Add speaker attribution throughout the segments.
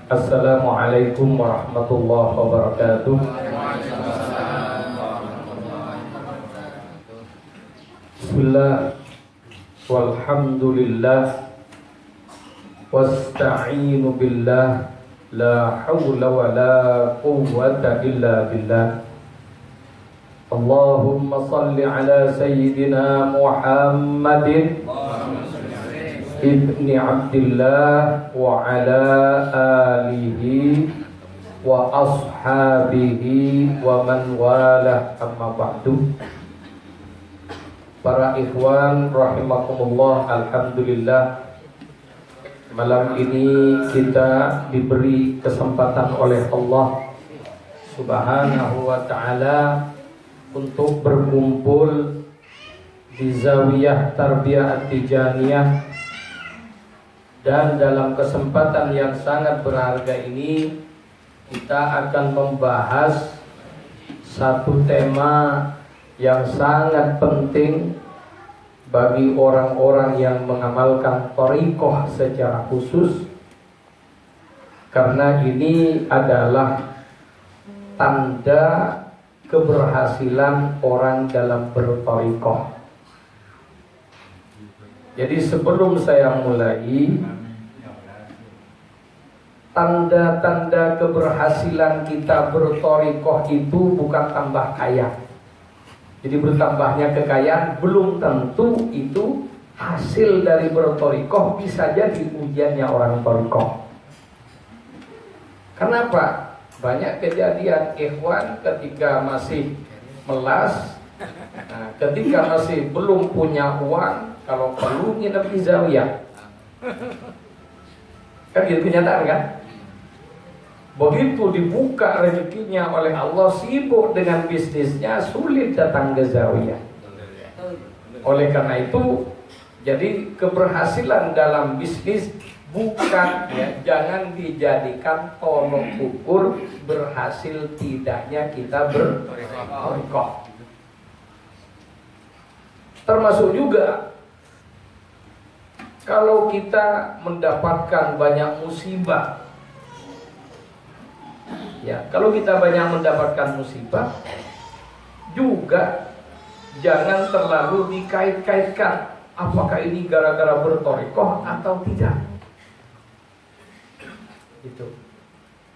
Speaker 1: Assalamualaikum warahmatullahi wabarakatuh. Bismillah, walhamdulillah, wasta'inu billah, la hawla wa la quwwata illa billah. Allahumma salli ala sayyidina Muhammadin ibni Abdillah wa ala alihi wa ashabihi wa man wala, amma ba'du. Para ikhwan rahimakumullah, alhamdulillah, malam ini kita diberi kesempatan oleh Allah Subhanahu wa ta'ala untuk berkumpul di Zawiyah Tarbiyah At-Tijaniyah. Dan dalam kesempatan yang sangat berharga ini kita akan membahas satu tema yang sangat penting bagi orang-orang yang mengamalkan thariqah secara khusus, karena ini adalah tanda keberhasilan orang dalam berthariqah. Jadi sebelum saya mulai, tanda-tanda keberhasilan kita berthariqah itu bukan tambah kaya. Jadi bertambahnya kekayaan belum tentu itu hasil dari berthariqah, bisa jadi ujiannya orang thariqah. Kenapa? Banyak kejadian ikhwan ketika masih melas, ketika masih belum punya uang, kalau perlu nginep di zawiyah. Kan gitu kenyataan kan? Begitu dibuka rezekinya oleh Allah, sibuk dengan bisnisnya, sulit datang ke zawiyah. Oleh karena itu, jadi keberhasilan dalam bisnis bukan, jangan dijadikan tolok ukur berhasil tidaknya kita berthariqah. Termasuk juga kalau kita mendapatkan banyak musibah, kalau kita banyak mendapatkan musibah, juga jangan terlalu dikait-kaitkan apakah ini gara-gara berthariqah atau tidak. Gitu.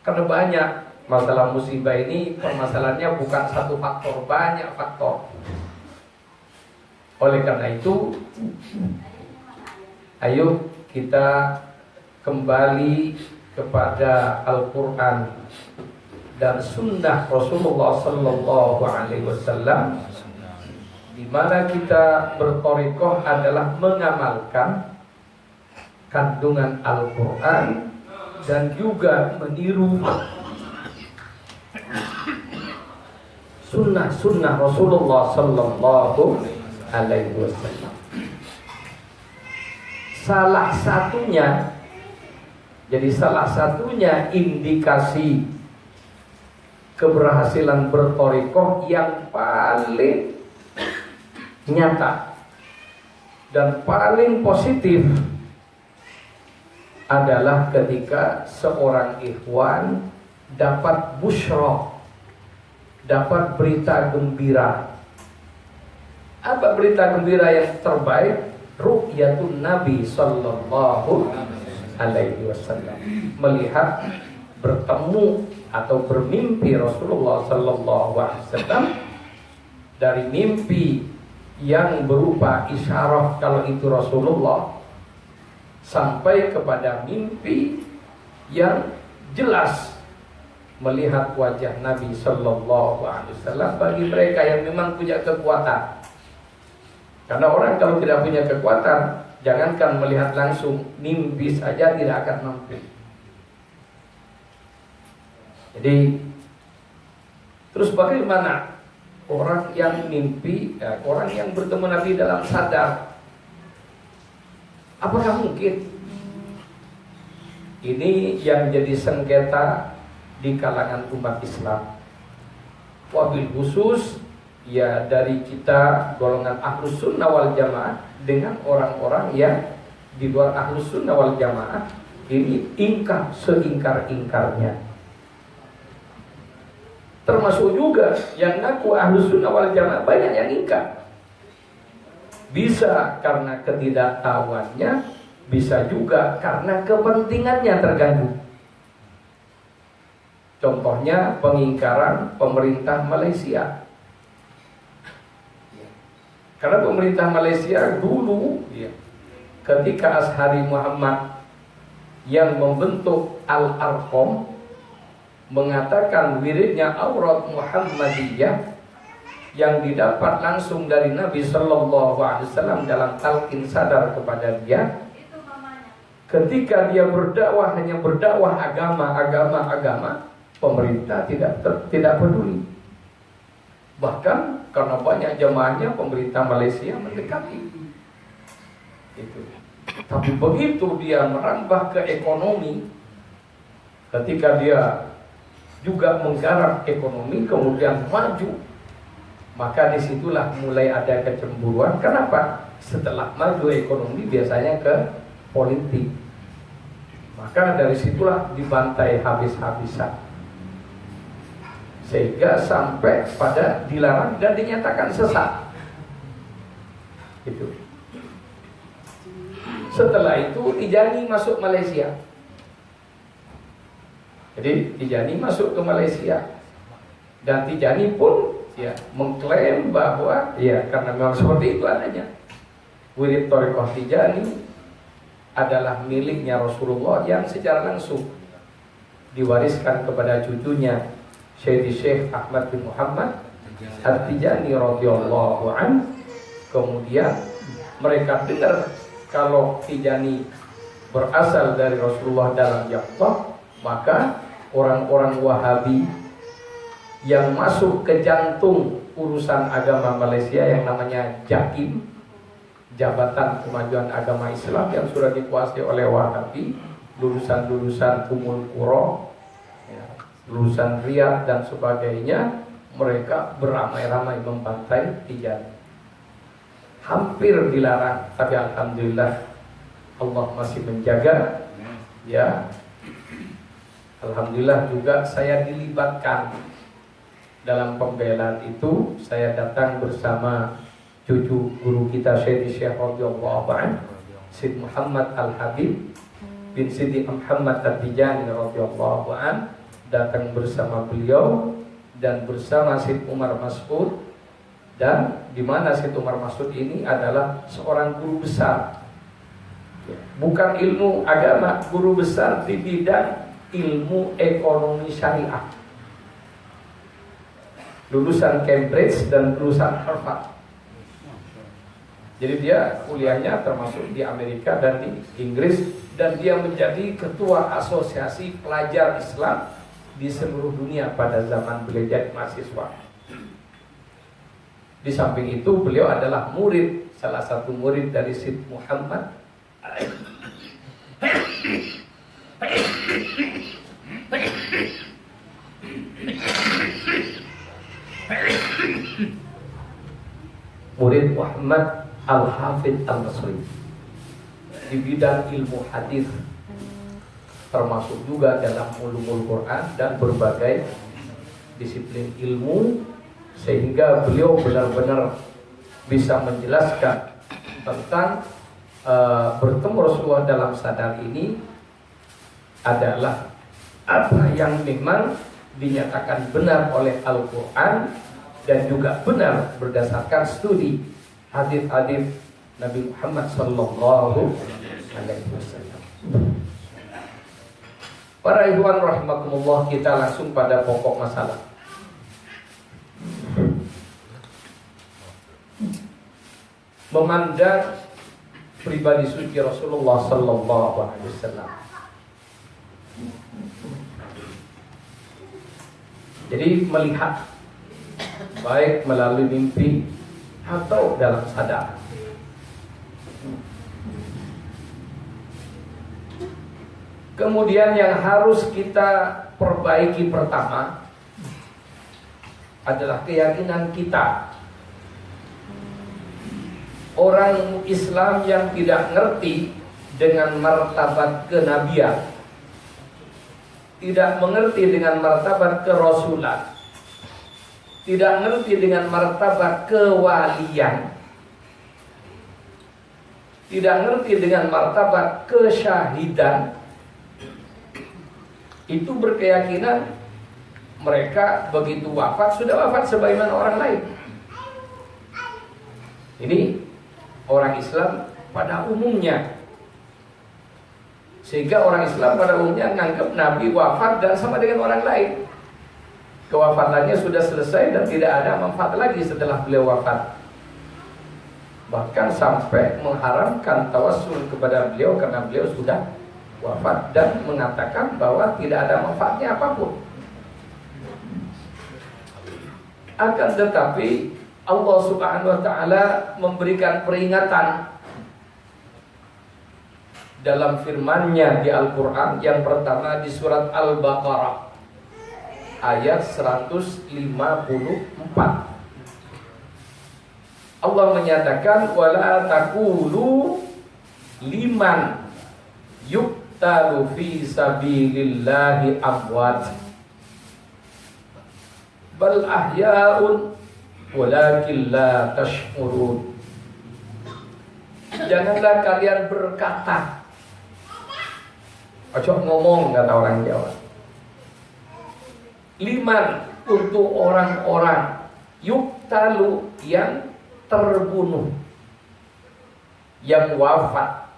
Speaker 1: Karena banyak masalah musibah ini, permasalahannya bukan satu faktor, banyak faktor. Oleh karena itu, ayo kita kembali kepada Al-Quran dan Sunnah Rasulullah Sallallahu Alaihi Wasallam, di mana kita berthariqah adalah mengamalkan kandungan Al-Quran dan juga meniru sunnah Rasulullah Sallallahu Alaihi Wasallam. Salah satunya indikasi keberhasilan berthariqah yang paling nyata dan paling positif adalah ketika seorang ikhwan dapat busyra, dapat berita gembira. Apa berita gembira yang terbaik? Ru'yatun Nabi Sallallahu Alaihi Wasallam, melihat, bertemu atau bermimpi Rasulullah Sallallahu Alaihi Wasallam, dari mimpi yang berupa isyarah kalau itu Rasulullah, sampai kepada mimpi yang jelas melihat wajah Nabi Sallallahu Alaihi Wasallam bagi mereka yang memang punya kekuatan. Karena orang kalau tidak punya kekuatan, jangankan melihat langsung, mimpi saja tidak akan mampu. Jadi, terus bagaimana orang yang mimpi, orang yang bertemu Nabi dalam sadar? Apakah mungkin? Ini yang jadi sengketa di kalangan umat Islam. Wabil khusus, ya dari kita golongan Ahlus Sunnah wal Jamaah dengan orang-orang yang di luar Ahlus Sunnah wal Jamaah, Ini ingkar seingkar-ingkarnya. Termasuk juga yang ngaku Ahlus Sunnah wal Jamaah banyak yang ingkar. Bisa karena ketidaktahuannya, bisa juga karena kepentingannya terganggu. Contohnya pengingkaran pemerintah Malaysia. Karena pemerintah Malaysia dulu ketika Azhari Muhammad yang membentuk Al-Arqam mengatakan wiridnya Aurat Muhammadiyah yang didapat langsung dari Nabi Sallallahu Alaihi Wasallam dalam talqin sadar kepada dia. Ketika dia berdakwah hanya berdakwah agama, pemerintah tidak peduli. Bahkan karena banyak jemaahnya, pemerintah Malaysia mendekati. Itu. Tapi begitu dia merambah ke ekonomi, ketika dia juga menggarap ekonomi kemudian maju, maka disitulah mulai ada kecemburuan. Kenapa? Setelah maju ekonomi biasanya ke politik, maka dari situlah dibantai habis-habisan, sehingga sampai pada dilarang dan dinyatakan sesat. Itu. Setelah itu Tijani masuk Malaysia. Jadi Tijani masuk ke Malaysia, dan Tijani pun mengklaim bahwa karena memang seperti itu adanya, wirid Thariqah Tijani adalah miliknya Rasulullah yang secara langsung diwariskan kepada cucunya Syekh Ahmad bin Muhammad At-Tijani radhiyallahu an. Kemudian mereka dengar kalau Tijani berasal dari Rasulullah dalam Yaqtah, maka orang-orang Wahabi yang masuk ke jantung urusan agama Malaysia yang namanya JAKIM, Jabatan Kemajuan Agama Islam, yang sudah dikuasai oleh Wahabi, lulusan-lulusan Ummul Qura, lulusan Riyadh dan sebagainya, mereka beramai-ramai membantai Tijani. Hampir dilarang, tapi alhamdulillah Allah masih menjaga. Alhamdulillah juga saya dilibatkan dalam pembelaan itu. Saya datang bersama cucu guru kita Syekh radhiyallahu anhu, Syekh Muhammad Al-Habib bin Sidi Muhammad At-Tijani radhiyallahu anhu, datang bersama beliau dan bersama Syekh Umar Mas'ud. Dan di mana Syekh Umar Mas'ud ini adalah seorang guru besar, bukan ilmu agama, guru besar di bidang ilmu ekonomi syariah, lulusan Cambridge dan lulusan Harvard. Jadi dia kuliahnya termasuk di Amerika dan di Inggris, dan dia menjadi ketua asosiasi pelajar Islam di seluruh dunia pada zaman beliau jadi mahasiswa. Di samping itu beliau adalah murid, salah satu murid dari Syekh Muhammad murid Muhammad Al-Hafidh Al-Masri di bidang ilmu hadis, termasuk juga dalam ulumul Quran dan berbagai disiplin ilmu, sehingga beliau benar-benar bisa menjelaskan tentang bertemu Rasulullah dalam sadar ini adalah apa yang memang dinyatakan benar oleh Al-Quran dan juga benar berdasarkan studi hadis-hadis Nabi Muhammad sallallahu alaihi wasallam. Para ikhwan rahimakumullah, kita langsung pada pokok masalah. Memandang pribadi suci Rasulullah sallallahu alaihi wasallam. Jadi melihat baik melalui mimpi atau dalam sadar. Kemudian yang harus kita perbaiki pertama adalah keyakinan kita. Orang Islam yang tidak ngerti dengan martabat kenabian, tidak mengerti dengan martabat kerasulan, tidak mengerti dengan martabat kewalian, tidak mengerti dengan martabat kesyahidan, itu berkeyakinan mereka begitu wafat sudah wafat sebagaimana orang lain. Ini orang Islam pada umumnya. Sehingga orang Islam pada umumnya menganggap Nabi wafat dan sama dengan orang lain. Kewafatannya sudah selesai dan tidak ada manfaat lagi setelah beliau wafat. Bahkan sampai mengharamkan tawassul kepada beliau karena beliau sudah wafat dan mengatakan bahwa tidak ada manfaatnya apapun. Akan tetapi Allah Subhanahu wa taala memberikan peringatan dalam firman-Nya di Al-Qur'an. Yang pertama di surat Al-Baqarah ayat 154. Allah menyatakan wala taqulu liman yuqtalu fi sabilillahi amwat bal ahya'un walakin la tash'urun. Janganlah kalian berkata, ojo ngomong kata orang Jawa, liman untuk orang-orang yuktalu yang terbunuh, yang wafat,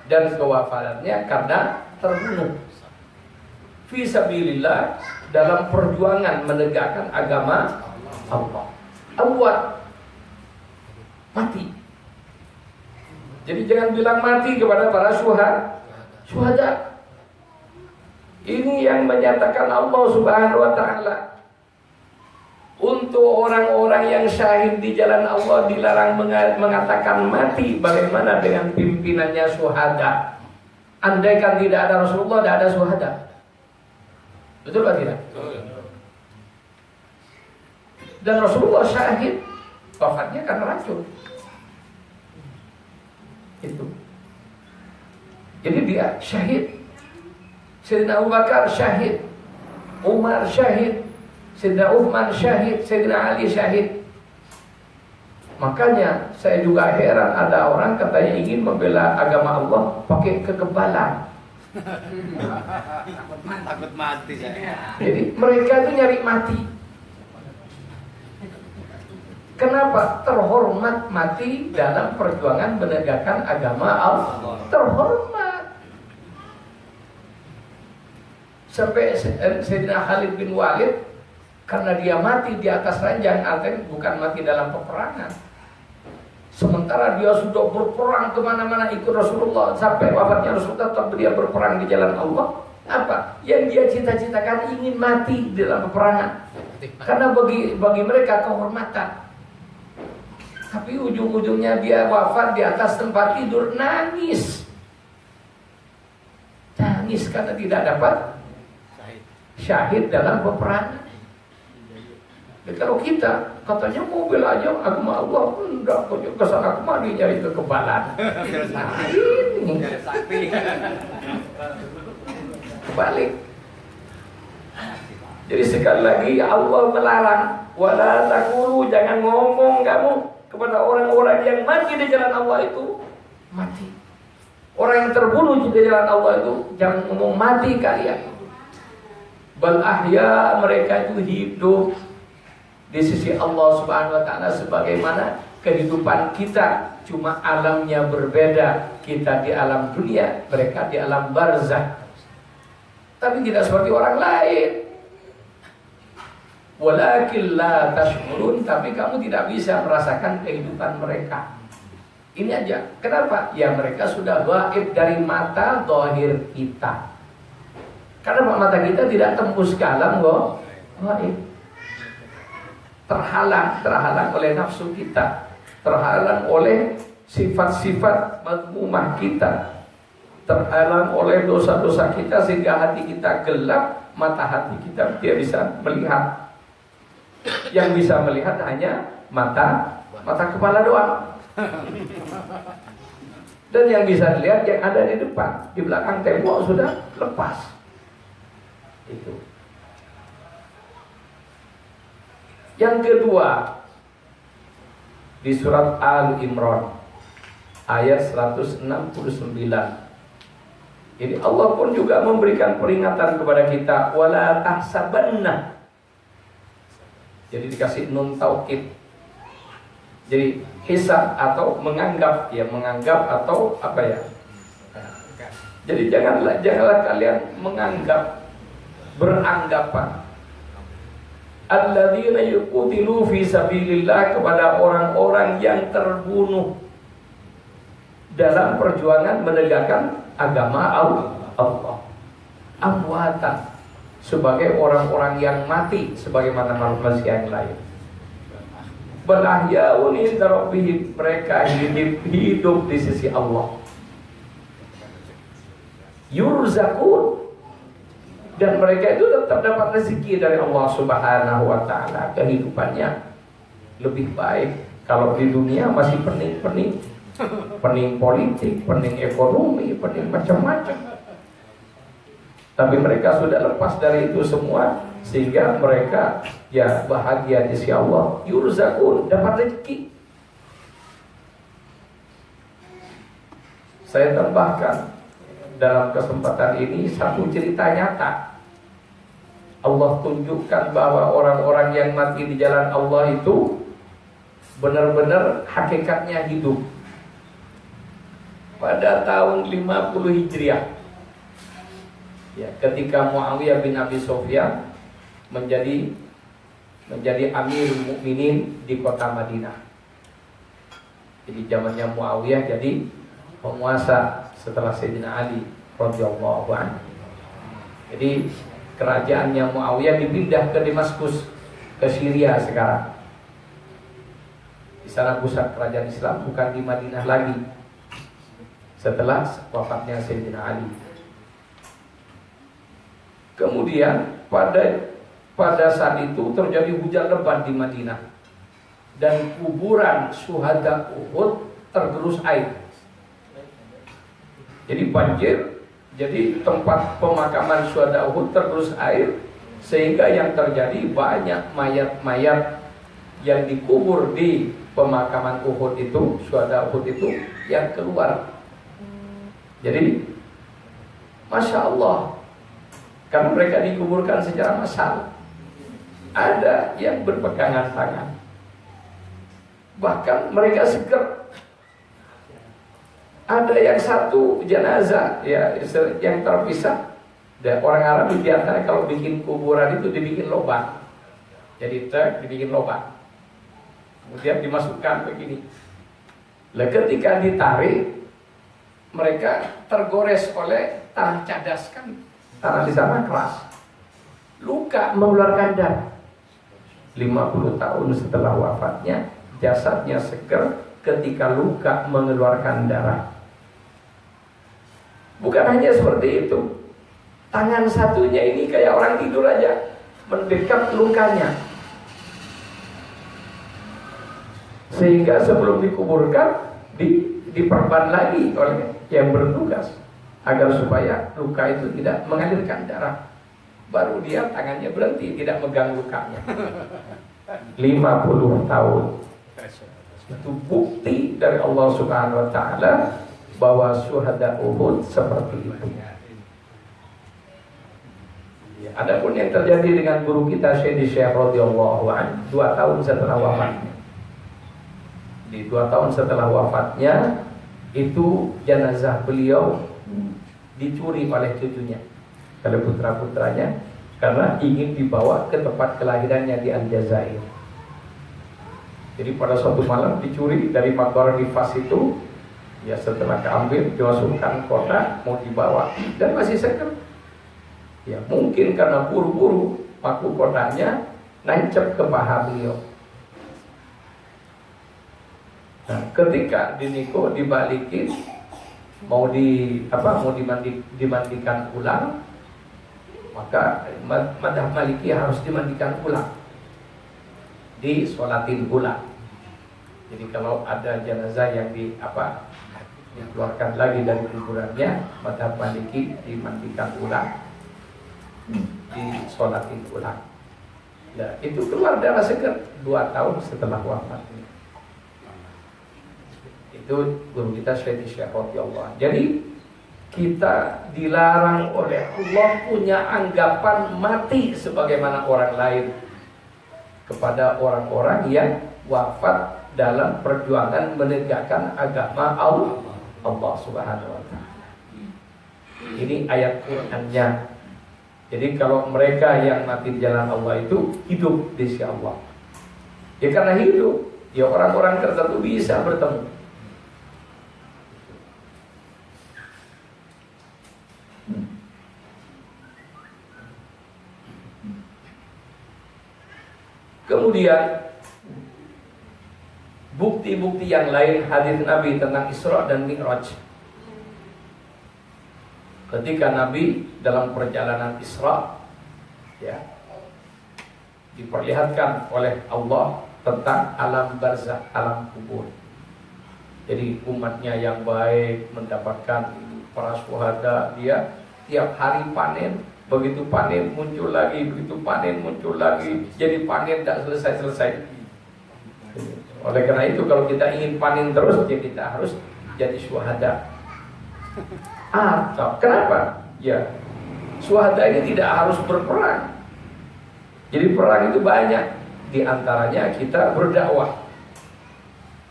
Speaker 1: dan kewafatannya karena terbunuh fi sabilillah, dalam perjuangan menegakkan agama Allah. Amwat, mati. Jadi jangan bilang mati kepada para syuhada. Ini yang menyatakan Allah Subhanahu wa taala. Untuk orang-orang yang syahid di jalan Allah dilarang mengatakan mati. Bagaimana dengan pimpinannya syuhada? Andaikan tidak ada Rasulullah, tidak ada syuhada. Betul atau tidak? Dan Rasulullah syahid, wafatnya karena racun. Itu. Jadi dia syahid. Sayyidina Abu Bakar syahid, Umar syahid, Sayyidina Uthman syahid, Sayyidina Ali syahid. Makanya saya juga heran ada orang katanya ingin membela agama Allah pakai kekebalan.
Speaker 2: Takut mati saya.
Speaker 1: Jadi mereka itu nyari mati. Kenapa? Terhormat mati dalam perjuangan menegakkan agama Allah. Terhormat. Sampai Sayyidina Khalid bin Walid, karena dia mati di atas ranjang, artinya bukan mati dalam peperangan. Sementara dia sudah berperang kemana-mana ikut Rasulullah, sampai wafatnya Rasulullah tetap dia berperang di jalan Allah. Apa? Yang dia cita-citakan ingin mati dalam peperangan. Karena bagi mereka kehormatan. Tapi ujung-ujungnya dia wafat di atas tempat tidur, nangis. Nangis karena tidak dapat syahid dalam peperangan. Kalau kita katanya mau bela aja agama Allah, enggak, kesana kemari nyari kekebalan. Nah ini balik. Jadi sekali lagi Allah melarang, wala taqulu, jangan ngomong kamu kepada orang-orang yang mati di jalan Allah itu mati. Orang yang terbunuh di jalan Allah itu jangan ngomong mati kalian. Bal ahya, mereka itu hidup di sisi Allah Subhanahu wa taala sebagaimana kehidupan kita, cuma alamnya berbeda. Kita di alam dunia, mereka di alam barzakh. Tapi tidak seperti orang lain. Walakin la tashkurun, tapi kamu tidak bisa merasakan kehidupan mereka. Ini aja. Kenapa? Ya mereka sudah gaib dari mata zahir kita. Karena mata kita tidak tembus ke alam gaib. Terhalang oleh nafsu kita, terhalang oleh sifat-sifat mazmumah kita, terhalang oleh dosa-dosa kita sehingga hati kita gelap, mata hati kita tidak bisa melihat. Yang bisa melihat hanya mata kepala doang. Dan yang bisa dilihat yang ada di depan, di belakang tembok sudah lepas. Itu. Yang kedua, di surat Al-Imran ayat 169. Jadi Allah pun juga memberikan peringatan kepada kita, wala tahsabanna. Jadi dikasih nun taukid. Jadi hisab atau menganggap, ya menganggap atau apa ya? Jadi janganlah kalian menganggap, beranggapan. Alladzina yuqtilu fi sabilillah, kepada orang-orang yang terbunuh dalam perjuangan menegakkan agama Allah. Amwatan, sebagai orang-orang yang mati sebagaimana manusia yang lain. Bal ahyaun inda rabbihim, mereka hidup di sisi Allah. Yurzakun, dan mereka itu tetap dapat rezeki dari Allah Subhanahu wa taala. Kehidupannya lebih baik. Kalau di dunia masih pening-pening, pening politik, pening ekonomi, pening macam-macam. Tapi mereka sudah lepas dari itu semua, sehingga mereka ya bahagia di sisi Allah. Yurzakun, dapat rezeki. Saya tambahkan dalam kesempatan ini satu cerita nyata. Allah tunjukkan bahwa orang-orang yang mati di jalan Allah itu benar-benar hakikatnya hidup. Pada tahun 50 Hijriah, ya, ketika Muawiyah bin Abi Sufyan menjadi Amirul Mukminin di kota Madinah. Jadi zamannya Muawiyah jadi penguasa setelah Sayyidina Ali radhiyallahu anhu. Jadi kerajaannya Muawiyah dipindah ke Damaskus, ke Syria sekarang. Di sana pusat kerajaan Islam, bukan di Madinah lagi. Setelah wafatnya Sayyidina Ali. Kemudian pada saat itu terjadi hujan lebat di Madinah, dan kuburan syuhada Uhud tergerus air. Jadi banjir, jadi tempat pemakaman syuhada Uhud tergerus air, sehingga yang terjadi banyak mayat-mayat yang dikubur di pemakaman Uhud itu, syuhada Uhud itu, yang keluar. Jadi Masya Allah, karena mereka dikuburkan secara massal. Ada yang berpegangan tangan, bahkan mereka seger. Ada yang satu jenazah ya yang terpisah. Dan orang Arab biasanya kalau bikin kuburan itu dibikin lubang. Jadi dibikin lubang, kemudian dimasukkan begini. Lah ketika ditarik, mereka tergores oleh tanah cadas, kan tanah di sana keras. Luka, mengeluarkan darah. 50 tahun setelah wafatnya, jasadnya seger ketika luka mengeluarkan darah. Bukan hanya seperti itu, tangan satunya ini kayak orang tidur aja, mendekat lukanya, sehingga sebelum dikuburkan diperban lagi oleh yang bertugas agar supaya luka itu tidak mengalirkan darah. Baru dia tangannya berhenti, tidak megang lukanya. 50 tahun. Itu bukti dari Allah Subhanahu wa taala bahwa syuhada Uhud seperti itu. Adapun yang terjadi dengan guru kita Syekh radhiyallahu anhu 2 tahun setelah wafatnya. Di 2 tahun setelah wafatnya itu jenazah beliau dicuri oleh cucunya, oleh putra-putranya, karena ingin dibawa ke tempat kelahirannya di Aljazair. Jadi pada suatu malam dicuri dari makbara di Fas itu. Ya setelah keambil dimasukkan kota, mau dibawa dan masih seger. Ya mungkin karena buru-buru paku kotanya nancep ke paha beliau. Nah, ketika diniko dibalikin, mau dimandikan ulang, maka madzhab Maliki harus dimandikan ulang, disolatin ulang. Jadi kalau ada jenazah yang dikeluarkan lagi dari kuburannya, madhab Maliki dimandikan ulang, disolatin ulang. Nah, itu keluar darah segar 2 tahun setelah wafatnya. Itu guru kita Syekh Syekh Allah. Jadi kita dilarang oleh Allah punya anggapan mati sebagaimana orang lain kepada orang-orang yang wafat dalam perjuangan menegakkan agama Allah Subhanahu wa taala. Ini ayat Qur'annya. Jadi kalau mereka yang mati di jalan Allah itu hidup di sisi Allah. Ya karena hidup, ya orang-orang tertentu bisa bertemu. Kemudian bukti-bukti yang lain hadis Nabi tentang Isra dan Mi'raj. Ketika Nabi dalam perjalanan Isra, ya, diperlihatkan oleh Allah tentang alam barzakh, alam kubur. Jadi umatnya yang baik mendapatkan para syuhada, dia tiap hari panen. Begitu panen muncul lagi, begitu panen muncul lagi. Jadi panen tidak selesai-selesai. Oleh karena itu kalau kita ingin panen terus, ya kita harus jadi syuhada. Atau kenapa? Ya, syuhada ini tidak harus berperang. Jadi perang itu banyak. Di antaranya kita berdakwah.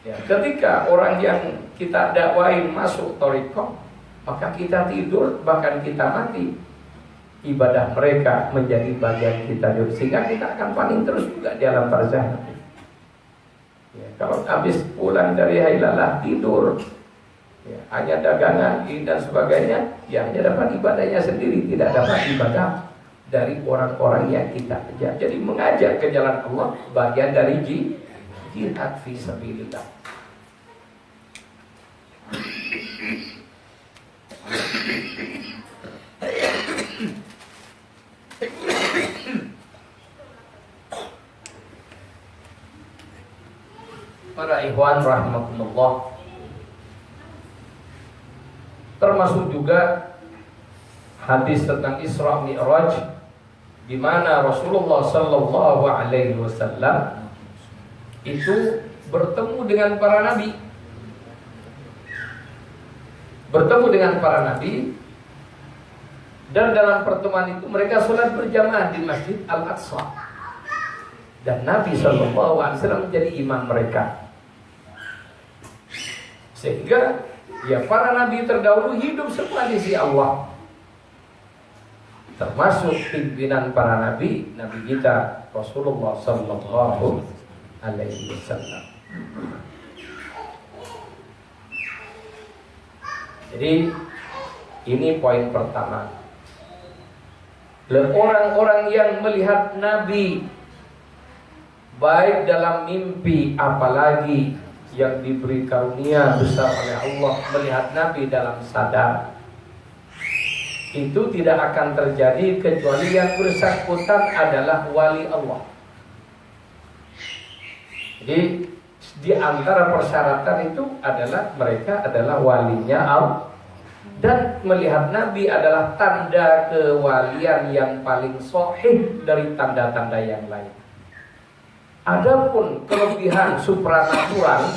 Speaker 1: Ya, ketika orang yang kita dakwain masuk thariqah, maka kita tidur, bahkan kita mati, ibadah mereka menjadi bagian kita juga, sehingga kita akan panen terus juga di alam barzakh. Ya, kalau habis pulang dari hailalah tidur, ya, hanya dagangan dan sebagainya, ya hanya dapat ibadahnya sendiri, tidak dapat ibadah dari orang-orang yang kita kejar. Jadi mengajar ke jalan Allah bagian dari jihad fi sabilillah. Para ikhwan rahimakumullah, termasuk juga hadis tentang Isra Mi'raj, di mana Rasulullah sallallahu alaihi wasallam itu bertemu dengan para nabi. Bertemu dengan para nabi, dan dalam pertemuan itu mereka sholat berjamaah di Masjid Al-Aqsa, dan Nabi sallallahu alaihi wasallam menjadi imam mereka. Sehingga ya para nabi terdahulu hidup semua di sisi Allah, termasuk pimpinan para nabi, nabi kita Rasulullah sallallahu alaihi wasallam. Jadi ini poin pertama. Orang-orang yang melihat nabi baik dalam mimpi, apalagi yang diberi karunia besar oleh Allah melihat nabi dalam sadar, itu tidak akan terjadi kecuali yang bersangkutan adalah wali Allah. Jadi di antara persyaratan itu adalah mereka adalah walinya Allah, dan melihat nabi adalah tanda kewalian yang paling sahih dari tanda-tanda yang lain. Adapun kelebihan supranatural,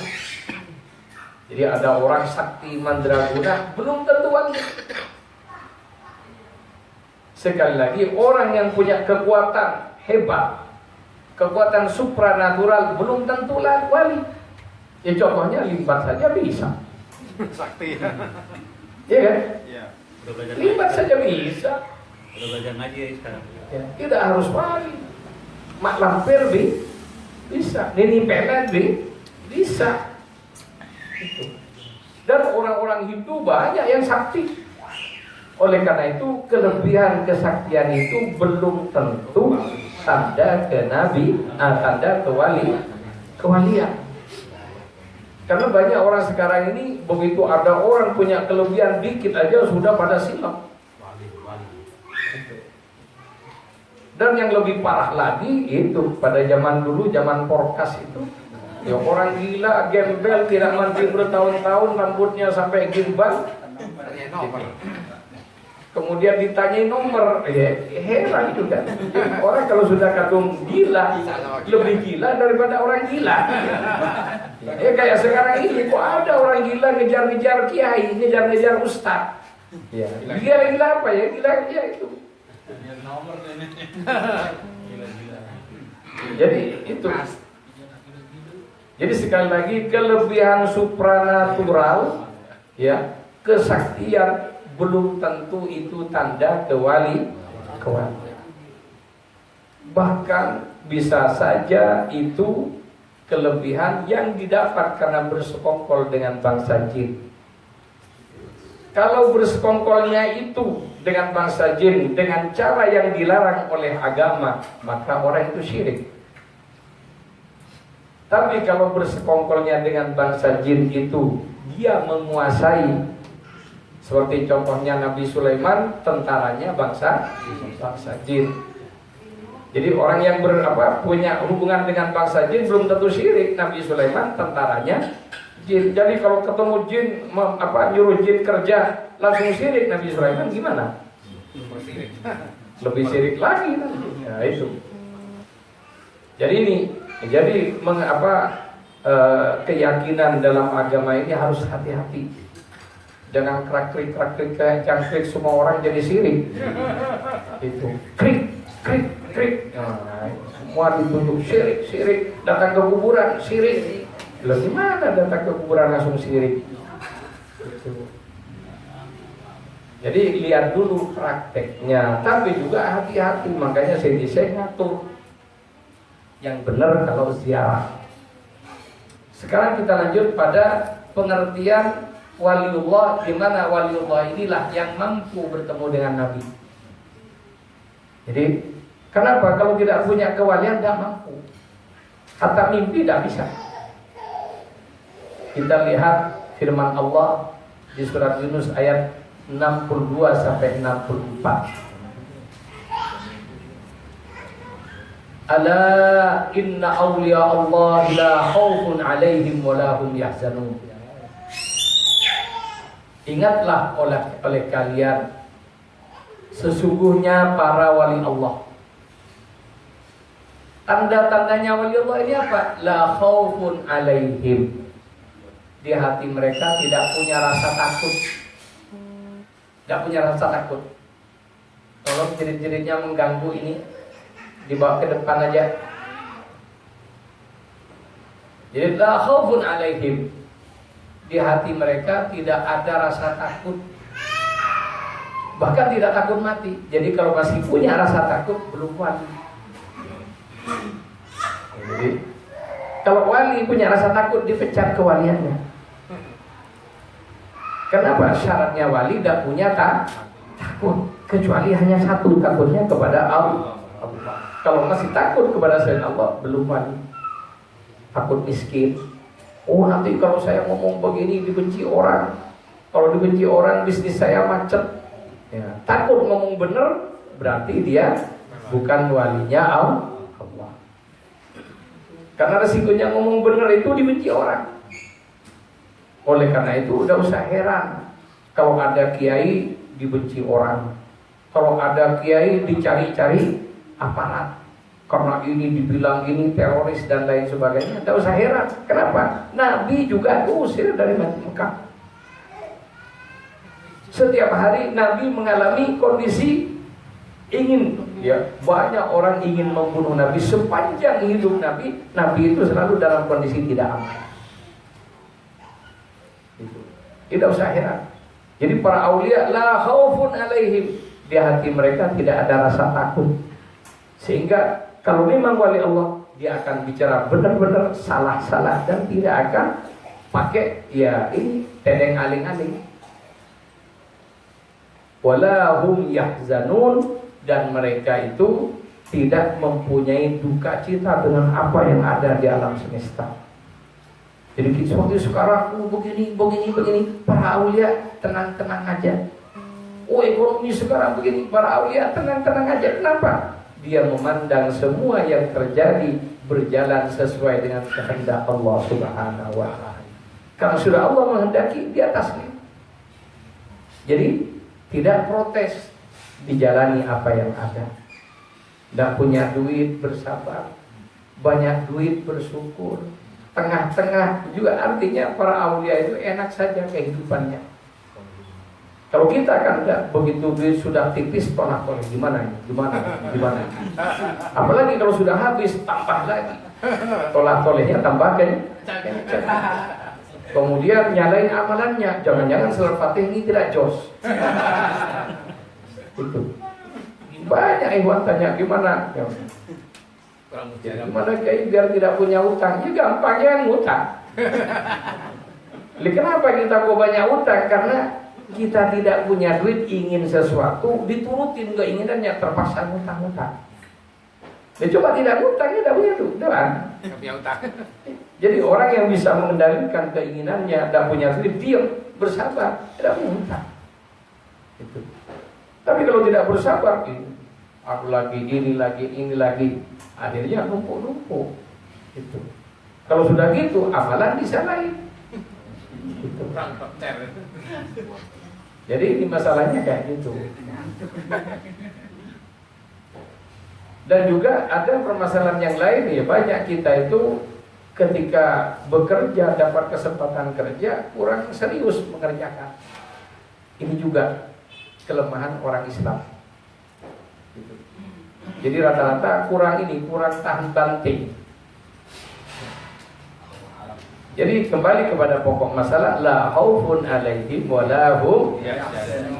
Speaker 1: jadi ada orang sakti mandraguna, belum tentu wali. Sekali lagi, orang yang punya kekuatan hebat, kekuatan supranatural, belum tentu wali. Ya contohnya limbat saja bisa.
Speaker 2: Sakti.
Speaker 1: Iya kan?
Speaker 2: Iya.
Speaker 1: Limbat saja bisa.
Speaker 3: Udah belajar ngaji sekarang.
Speaker 1: Ya, tidak harus wali. Mak lampir bisa, nini pelet bisa. Itu. Dan orang-orang Hindu banyak yang sakti. Oleh karena itu kelebihan kesaktian itu belum tentu tanda tanda kewalian. Karena banyak orang sekarang ini begitu ada orang punya kelebihan dikit aja sudah pada silap. Dan yang lebih parah lagi itu pada zaman dulu, zaman Porkas itu, Ya orang gila, gembel, tidak mandi bertahun-tahun, rambutnya sampai gimbal. Kemudian ditanyai nomor, ya heran juga. Orang kalau sudah kadung gila, lebih gila daripada orang gila. Ya kayak sekarang ini, kok ada orang gila ngejar-ngejar kiai, ngejar-ngejar ustaz. Ya, gila-gila apa ya? Gila-gila itu. Jadi itu. Jadi sekali lagi kelebihan supranatural, ya, kesaktian belum tentu itu tanda kewalian. Bahkan bisa saja itu kelebihan yang didapat karena bersekongkol dengan bangsa jin. Kalau bersekongkolnya itu dengan bangsa jin dengan cara yang dilarang oleh agama, maka orang itu syirik. Tapi kalau bersekongkolnya dengan bangsa jin itu dia menguasai, seperti contohnya Nabi Sulaiman, tentaranya bangsa jin. Jadi orang yang punya hubungan dengan bangsa jin belum tentu syirik. Nabi Sulaiman tentaranya jin. Jadi kalau ketemu jin, nyuruh jin kerja langsung syirik, Nabi Sulaiman gimana? Lebih syirik lagi. Ya itu. Jadi keyakinan dalam agama ini harus hati-hati. Jangan krak-krik cangkrik semua orang jadi sirik. Itu krik. Nah, semua dituduh sirik. Datang ke kuburan sirik. Lah gimana datang ke kuburan langsung sirik? Itu. Jadi lihat dulu prakteknya, tapi juga hati-hati. Makanya saya ngatur yang benar kalau ziarah. Sekarang kita lanjut pada pengertian waliullah, di mana waliullah inilah yang mampu bertemu dengan Nabi. Jadi, kenapa kalau tidak punya kewalian tidak mampu? Hatta mimpi tidak bisa. Kita lihat firman Allah di surat Yunus ayat 62 sampai 64. Ala inna awliya Allah la khaufun alaihim wa la hum yahzanun. Ingatlah oleh kalian, sesungguhnya para wali Allah. Tanda-tandanya wali Allah ini apa? La khaufun alaihim. Di hati mereka tidak punya rasa takut. Tidak punya rasa takut. Tolong jerit-jeritnya mengganggu ini, dibawa ke depan aja. Jadi la khaufun alaihim. Di hati mereka tidak ada rasa takut, bahkan tidak takut mati. Jadi kalau masih punya rasa takut belum wali. Jadi kalau wali punya rasa takut dipecat kewaliannya. Kenapa? Syaratnya wali tidak punya takut, kecuali hanya satu, takutnya kepada Allah. Kalau masih takut kepada selain Allah belum wali. Takut miskin. Oh nanti kalau saya ngomong begini dibenci orang. Kalau dibenci orang bisnis saya macet. Ya, takut ngomong bener berarti dia bukan walinya Allah. Karena resikonya ngomong bener itu dibenci orang. Oleh karena itu udah usah heran kalau ada kiai dibenci orang. Kalau ada kiai dicari-cari aparat. Karena ini dibilang ini teroris dan lain sebagainya, tidak usah heran. Kenapa? Nabi juga diusir dari Mekah. Setiap hari Nabi mengalami kondisi ingin, ya, banyak orang ingin membunuh Nabi. Sepanjang hidup Nabi, Nabi itu selalu dalam kondisi tidak aman. Tidak usah heran. Jadi para aulia la khaufun alaihim, di hati mereka tidak ada rasa takut. Sehingga kalau memang wali Allah, dia akan bicara benar-benar salah-salah dan tidak akan pakai ya ini tedeng aling-aling. Wala hum yahzanun, dan mereka itu tidak mempunyai duka cita dengan apa yang ada di alam semesta. Jadi seperti sekarang begini, para aulia tenang-tenang aja. Oh ekonomi sekarang begini, para aulia tenang-tenang aja. Kenapa? Dia memandang semua yang terjadi berjalan sesuai dengan kehendak Allah Subhanahu wa Ta'ala. Kalau sudah Allah menghendaki, dia taslim. Jadi tidak protes, dijalani apa yang ada. Tidak punya duit, bersabar. Banyak duit, bersyukur. Tengah-tengah juga artinya para aulia itu enak saja kehidupannya. Kalau kita kan enggak, begitu duit sudah tipis, tolak-tolak, gimana ini? Gimana? Apalagi kalau sudah habis, tambah lagi. Tolak-tolaknya tambahkan. Kemudian nyalain amalannya, jangan-jangan salat Fatih ini tidak jos. Itu. Banyak ikhwan tanya gimana? Gimana kayak biar tidak punya utang? Ya gampangnya ngutang. Kenapa kita kok banyak utang? Karena kita tidak punya duit, ingin sesuatu, diturutin keinginannya, terpaksa ngutang-ngutang. Ya coba tidak ngutang, ya tidak punya duit, doang. Jadi orang yang bisa mengendalikan keinginannya, tidak punya duit, diam, bersabar, tidak ngutang. Itu. Tapi kalau tidak bersabar, aku lagi, ini lagi, akhirnya numpuk-numpuk. Itu. Kalau sudah gitu, amalan disalahin. Gitu. Jadi ini masalahnya kayak gitu. Dan juga ada permasalahan yang lain ya, banyak kita itu ketika bekerja dapat kesempatan kerja kurang serius mengerjakan. Ini juga kelemahan orang Islam. Gitu. Jadi rata-rata kurang tahan banting. Jadi kembali kepada pokok masalah, la khaufun alaihim wa la hum.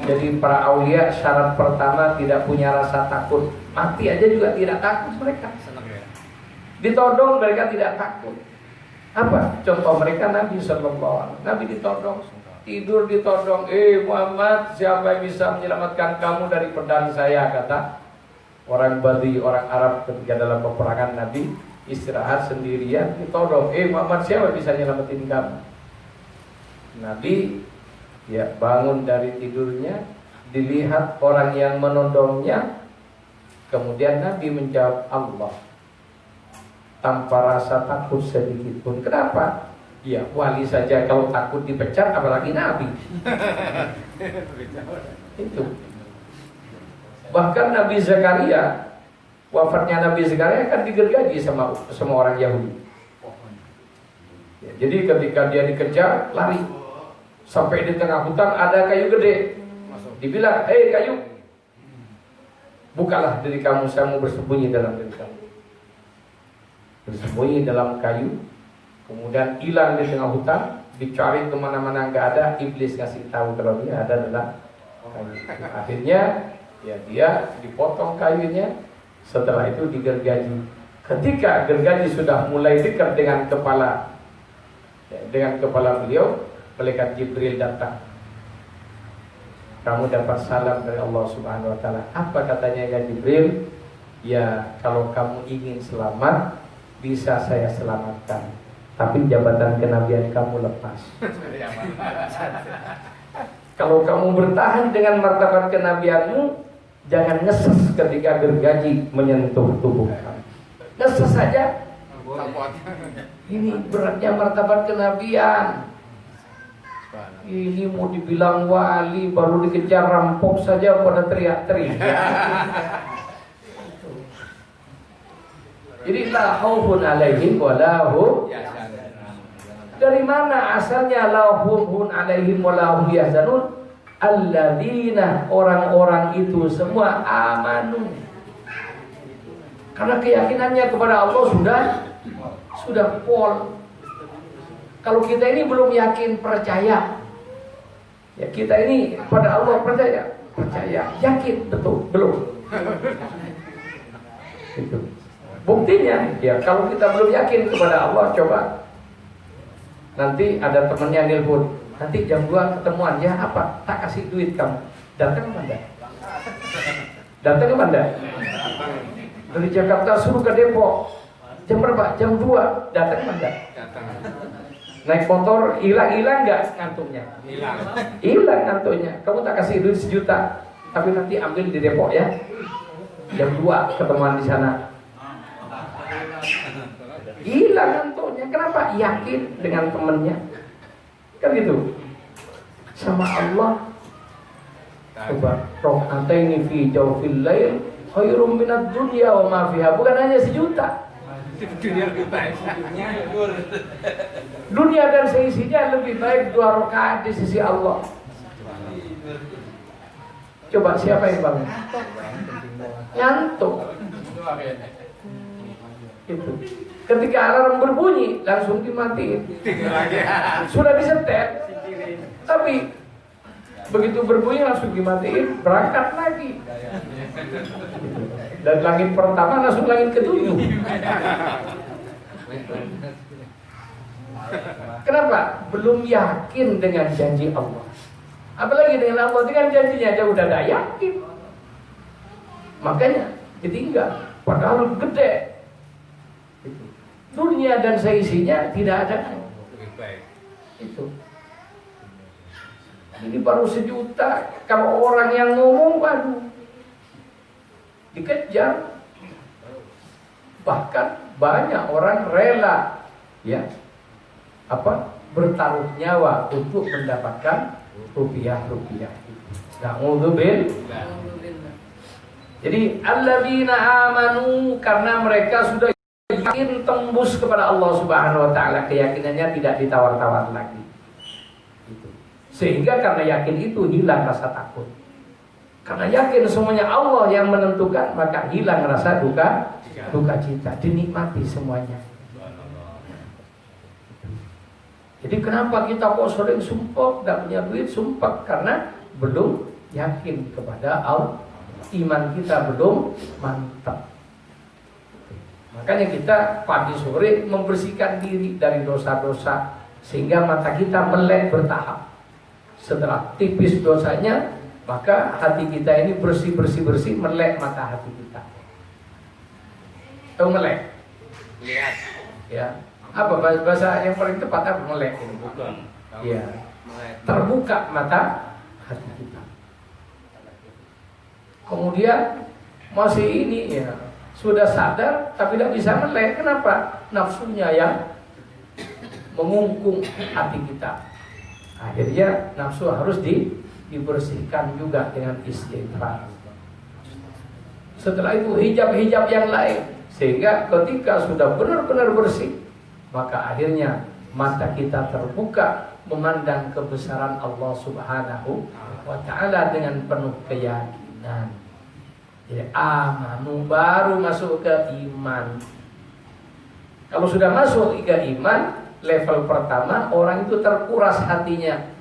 Speaker 1: Jadi para aulia syarat pertama tidak punya rasa takut. Mati aja juga tidak takut mereka. Ditodong mereka tidak takut. Apa? Contoh mereka Nabi sallallahu alaihi wasallam. Nabi ditodong, tidur ditodong. Muhammad, siapa yang bisa menyelamatkan kamu dari pedang saya, kata orang Badui, orang Arab ketika dalam peperangan Nabi. Istirahat sendirian, ditodong. Muhammad, siapa bisa nyelamatin kamu? Nabi ya bangun dari tidurnya, dilihat orang yang menodongnya, kemudian Nabi menjawab Allah tanpa rasa takut sedikit pun. Kenapa? Ya wali saja kalau takut dipecat, apalagi Nabi. Itu. Bahkan Nabi Zakaria, wafatnya Nabi Zakaria kan digergaji sama orang Yahudi. Ya, jadi ketika dia dikejar, lari sampai di tengah hutan ada kayu gede. Dibilang, kayu, bukalah diri kamu, saya mau bersembunyi dalam diri kamu. Bersembunyi dalam kayu, kemudian hilang di tengah hutan, dicari kemana-mana nggak ada. Iblis kasih tahu kalau dia ada dalam kayu. Akhirnya ya dia dipotong kayunya. Setelah itu digergaji. Ketika gergaji sudah mulai dekat dengan kepala beliau, malaikat Jibril datang. Kamu dapat salam dari Allah Subhanahu wa Ta'ala. Apa katanya ya Jibril? Ya, kalau kamu ingin selamat, bisa saya selamatkan. Tapi jabatan kenabian kamu lepas. Kalau kamu bertahan dengan martabat kenabianmu, jangan ngeses ketika gergaji menyentuh tubuh kamu. Ngeses saja. Ini beratnya martabat kenabian. Ini mau dibilang wali, baru dikejar rampok saja pada teriak-teriak. Jadi la khaufun alaihim wa la hum. Dari mana asalnya la khaufun alaihim wa la hum yahzanun? Alladzina, orang-orang itu semua amanu. Karena keyakinannya kepada Allah sudah pol. Kalau kita ini belum yakin, percaya. Ya kita ini pada Allah percaya, yakin betul, belum. Itu. Buktinya, ya kalau kita belum yakin kepada Allah, coba nanti ada temannya nelpon, nanti jam 2 ketemuan, ya apa? Tak kasih duit kamu. Datang ke mana? Datang ke mana? Dari Jakarta suruh ke Depok. Jam berapa? Jam 2. Datang ke mana? Naik motor, hilang nggak ngantuknya? Hilang ngantuknya. Kamu tak kasih duit 1 juta, tapi nanti ambil di Depok ya. Jam 2 ketemuan di sana. Hilang ngantuknya. Kenapa? Yakin dengan temannya. Kan gitu. Sama Allah. Coba, rakaataini fi jawfil lail khairum minad dunya wa ma fiha. Bukan hanya 1 juta. Dunia dan seisinya lebih baik 2 rakaat di sisi Allah. Coba siapa yang bangun? Ngantuk. Itu. Ketika alarm berbunyi langsung dimatiin. Sudah disetel. Tapi begitu berbunyi langsung dimatiin, berangkat lagi. Dan langit pertama langsung langit ke-7. Kenapa? Belum yakin dengan janji Allah. Apalagi dengan Allah, dengan janjinya aja udah gak yakin. Makanya ditinggal. Padahal gede. Dunia dan seisinya tidak ada. Itu. Ini baru 1 juta. Kalau orang yang ngomong, waduh, dikejar. Bahkan banyak orang rela, ya, bertaruh nyawa untuk mendapatkan rupiah-rupiah. Na'udzubillah. Jadi alladzina amanu, karena mereka sudah yakin tembus kepada Allah Subhanahu wa taala, keyakinannya tidak ditawar-tawar lagi. Sehingga karena yakin itu hilang rasa takut. Karena yakin semuanya Allah yang menentukan, maka hilang rasa duka cita, dinikmati semuanya. Jadi kenapa kita kok sering sumpah, tidak punya duit, sumpah? Karena belum yakin kepada Allah. Iman kita belum mantap. Makanya kita pagi sore membersihkan diri dari dosa-dosa, sehingga mata kita melek bertahap. Setelah tipis dosanya, maka hati kita ini bersih, melek mata hati kita. Tahu melek?
Speaker 2: Lihat.
Speaker 1: Ya. Apa bahasa yang paling tepat? Apa melek? Ya. Terbuka mata hati kita. Kemudian masih ini, ya, sudah sadar tapi tidak bisa melek. Kenapa? Nafsunya yang mengungkung hati kita. Akhirnya nafsu harus dibersihkan juga dengan istighfar. Setelah itu hijab-hijab yang lain, sehingga ketika sudah benar-benar bersih, maka akhirnya mata kita terbuka memandang kebesaran Allah Subhanahu wa ta'ala dengan penuh keyakinan. Jadi amanu, baru masuk ke iman. Kalau sudah masuk ke iman, level pertama, orang itu terkuras hatinya.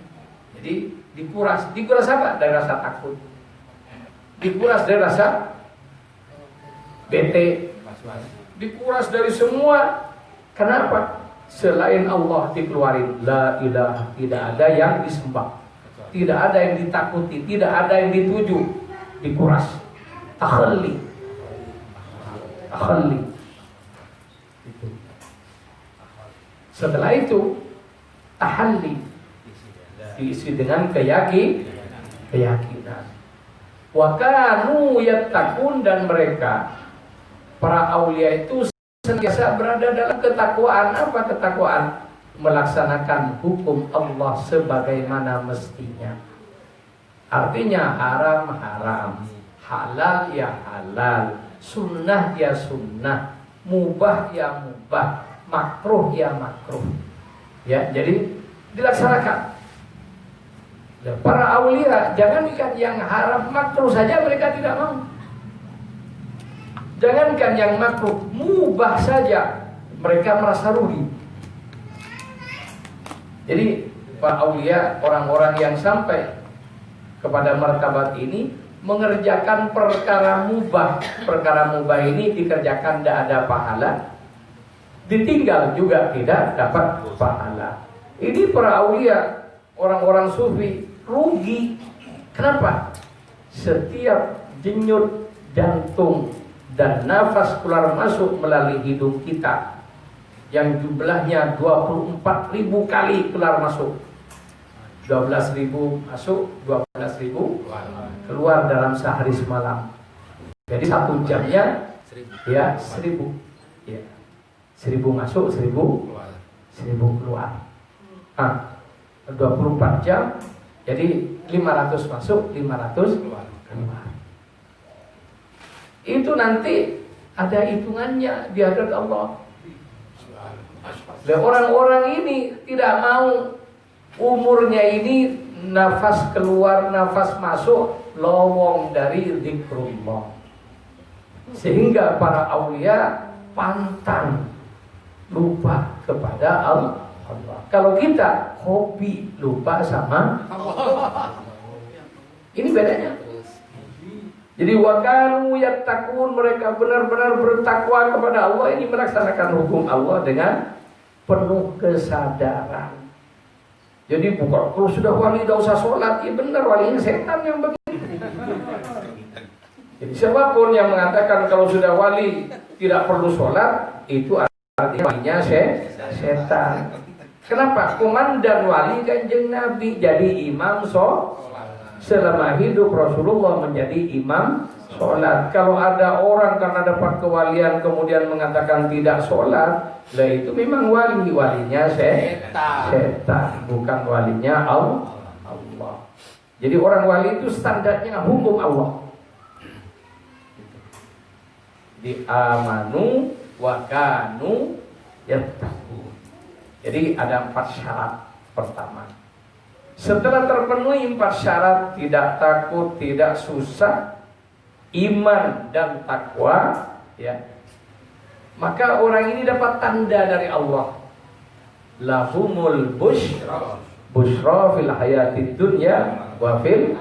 Speaker 1: Jadi dikuras apa? Dari rasa takut. Dikuras dari rasa bete. Dikuras dari semua. Kenapa? Selain Allah dikeluarin. La ilaha, tidak ada yang disembah, tidak ada yang ditakuti, tidak ada yang dituju. Dikuras. Takhalli. Setelah itu tahalli, diisi dengan keyakinan. Wa kanu yattaqun, dan mereka para aulia itu senantiasa berada dalam ketakwaan. Apa ketakwaan? Melaksanakan hukum Allah sebagaimana mestinya. Artinya haram haram, halal ya halal, sunnah ya sunnah, mubah ya mubah, makruh ya makruh. Ya, jadi dilaksanakan. Para aulia, jangankan yang haram makruh saja mereka tidak mau. Jangankan yang makruh, mubah saja mereka merasa rugi. Jadi para aulia, orang-orang yang sampai kepada martabat ini, mengerjakan perkara mubah. Perkara mubah ini dikerjakan tidak ada pahala, ditinggal juga tidak dapat pahala. Ini para aulia, orang-orang sufi, rugi. Kenapa? Setiap denyut jantung dan nafas keluar masuk melalui hidung kita, yang jumlahnya 24.000 kali keluar masuk, 12.000 masuk, 12.000 keluar dalam sehari semalam. Jadi 1 jamnya ya 1.000. Ya. 1000 masuk, 1000 keluar. 24 jam, jadi 500 masuk, 500 keluar. Itu nanti ada hitungannya di hadapan Allah. Dan orang-orang ini tidak mau umurnya ini nafas keluar, nafas masuk lowong dari zikrullah. Sehingga para aulia pantang lupa kepada Allah. Kalau kita hobi lupa sama ini bedanya. Jadi wakanu yattaqun, mereka benar-benar bertakwa kepada Allah, ini melaksanakan hukum Allah dengan penuh kesadaran. Jadi bukan kalau sudah wali tidak usah sholat, ya benar walinya setan yang begitu. Jadi siapapun yang mengatakan kalau sudah wali tidak perlu sholat, itu artinya walinya setan. Kenapa? Komandan wali Kanjeng Nabi, jadi imam selama hidup Rasulullah menjadi imam sholat. Kalau ada orang karena dapat kewalian kemudian mengatakan tidak sholat, lah itu memang walinya setan, bukan walinya Allah. Jadi orang wali itu standarnya hukum Allah. Di amanu wa kanu yattaqun. Jadi ada 4 syarat. Pertama, setelah terpenuhi 4 syarat, tidak takut, tidak susah, iman dan takwa, ya, maka orang ini dapat tanda dari Allah. Lahumul busyra fil hayatid dunya wa fil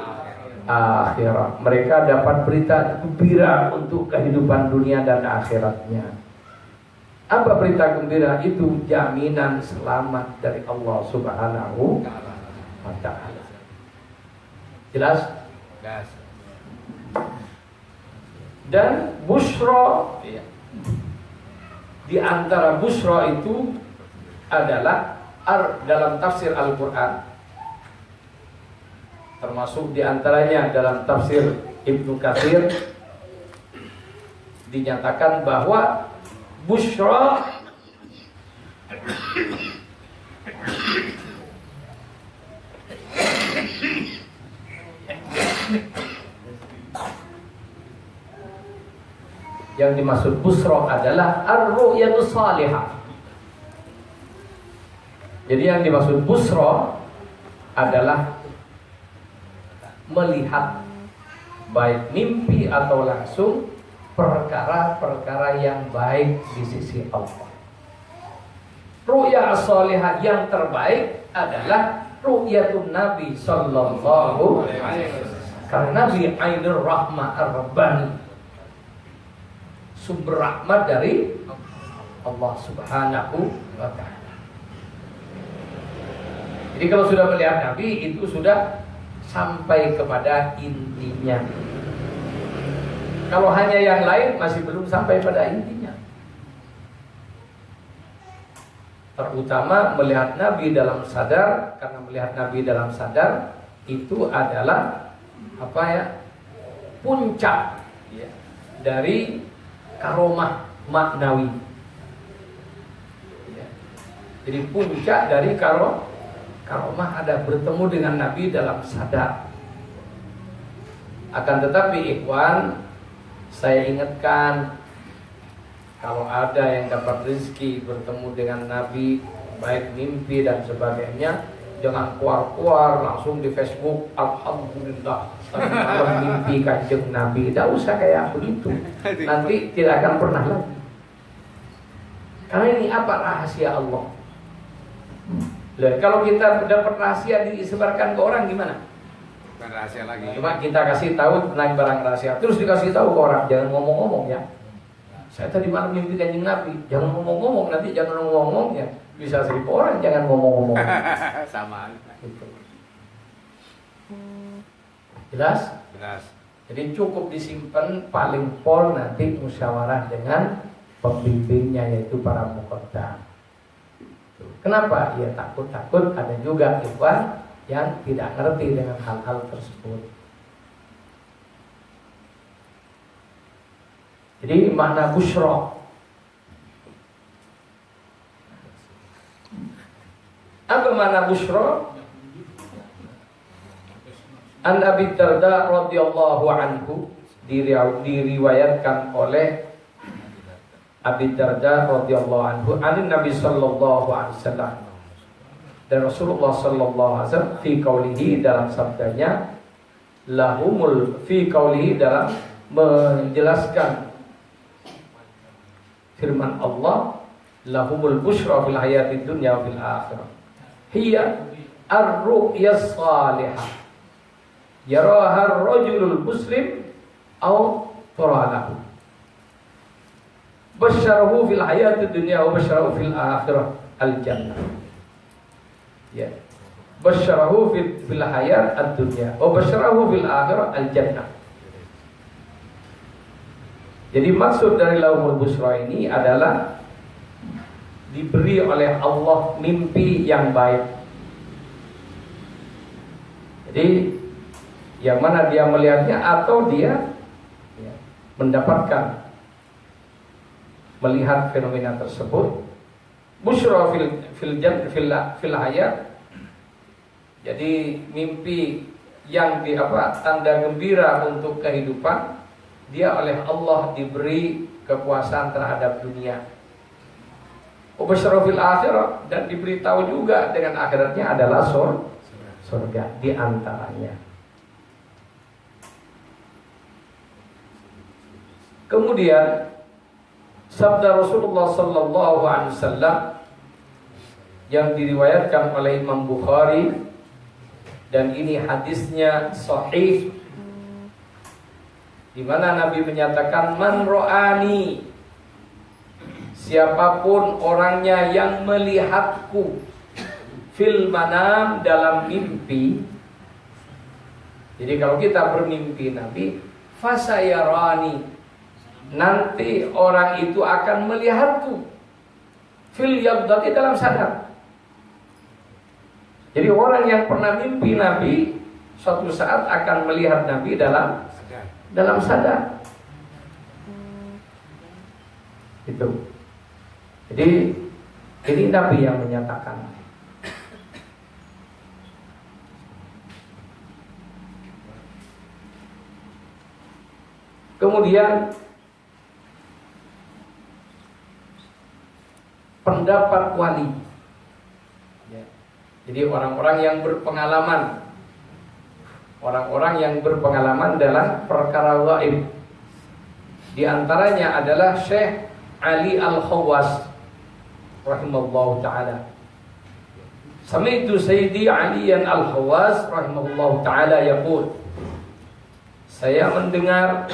Speaker 1: akhirah. Mereka dapat berita gembira untuk kehidupan dunia dan akhiratnya. Apa berita gembira itu? Jaminan selamat dari Allah Subhanahu wa ta'ala. Jelas?
Speaker 2: Gas.
Speaker 1: Dan busyra, di antara busyra itu adalah dalam tafsir Al-Quran, termasuk di antaranya dalam tafsir Ibnu Katsir dinyatakan bahwa busyra yang dimaksud busra adalah ar-ru'yatus salihah. Jadi yang dimaksud busra adalah melihat baik mimpi atau langsung perkara-perkara yang baik di sisi Allah. Ru'ya as-salihah yang terbaik adalah ru'yatun Nabi sallallahu alaihi wasallam. Karena Nabi ainur rahmah ar-rabbani, sumber rahmat dari Allah Subhanahu wa ta'ala. Jadi kalau sudah melihat Nabi, itu sudah sampai kepada intinya. Kalau hanya yang lain masih belum sampai pada intinya. Terutama melihat Nabi dalam sadar, karena melihat Nabi dalam sadar itu adalah puncak, ya, dari karomah maknawi, ya. Jadi puncak dari karomah ada bertemu dengan Nabi dalam sadar. Akan tetapi ikhwan, saya ingatkan, kalau ada yang dapat rezeki bertemu dengan Nabi, baik mimpi dan sebagainya, jangan keluar-keluar langsung di Facebook, alhamdulillah malam mimpi Kanjeng Nabi. Tidak usah kayak begitu, nanti tidak akan pernah lagi. Karena ini apa? Rahasia Allah. Kalau kita dapat rahasia disebarkan ke orang gimana?
Speaker 2: Bukan rahasia lagi.
Speaker 1: Cuma kita kasih tahu tentang barang rahasia, terus dikasih tahu ke orang, jangan ngomong-ngomong ya. Saya tadi malam mimpi Kanjeng Nabi, jangan ngomong-ngomong, nanti jangan ngomong-ngomong ya. Bisa 1000 orang jangan ngomong-ngomong.
Speaker 2: Sama.
Speaker 1: Gitu. Jelas?
Speaker 2: Jelas.
Speaker 1: Jadi cukup disimpan, paling pol nanti musyawarah dengan pembimbingnya, yaitu para muqaddam. Kenapa? Ya takut-takut ada juga ikhwan yang tidak ngerti dengan hal-hal tersebut. Jadi makna busyra Apa mana busyra? An Abi Darda radhiyallahu anhu, diriwayatkan oleh Abi Darda radhiyallahu anhu an Nabi sallallahu alaihi wasallam, dan Rasulullah sallallahu alaihi wasallam fi qaulihi, dalam sabdanya, lahumul, fi qaulihi, dalam menjelaskan firman Allah, lahumul busyra fil hayatid dunya wa fil akhirah, hiya ar-ru'yas salihah yaraha ar-rajulul muslim aw taralahu, basyarahu fil hayatid dunya wa basyarahu fil akhirah al-jannah. Ya, basyarahu fil hayat ad-dunya wa basyarahu fil akhirah al-jannah. Jadi maksud dari lahumul busyra ini adalah diberi oleh Allah mimpi yang baik. Jadi yang mana dia melihatnya atau dia mendapatkan, melihat fenomena tersebut. Busyra fil hayat, jadi mimpi yang tanda gembira untuk kehidupan, dia oleh Allah diberi kekuasaan terhadap dunia. Ubasyara fil akhirah, dan diberitahu juga dengan akhiratnya adalah surga di antaranya. Kemudian sabda Rasulullah sallallahu alaihi wasallam yang diriwayatkan oleh Imam Bukhari, dan ini hadisnya sahih, di mana Nabi menyatakan, man ro'ani, siapapun orangnya yang melihatku, fil manam, dalam mimpi. Jadi kalau kita bermimpi Nabi, fasayarani, nanti orang itu akan melihatku, fil yaqdati, dalam sadar. Jadi orang yang pernah mimpi Nabi, suatu saat akan melihat Nabi dalam sadar. Itu. Jadi ini Nabi yang menyatakan. Kemudian pendapat wali. Jadi orang-orang yang berpengalaman, orang-orang yang berpengalaman dalam perkara gaib. Di antaranya adalah Syekh Ali Al-Khawwas rahimahullahu ta'ala. Sami'tu Sayyidi Aliyan Al-Khawwas rahimahullahu ta'ala yaqul, saya mendengar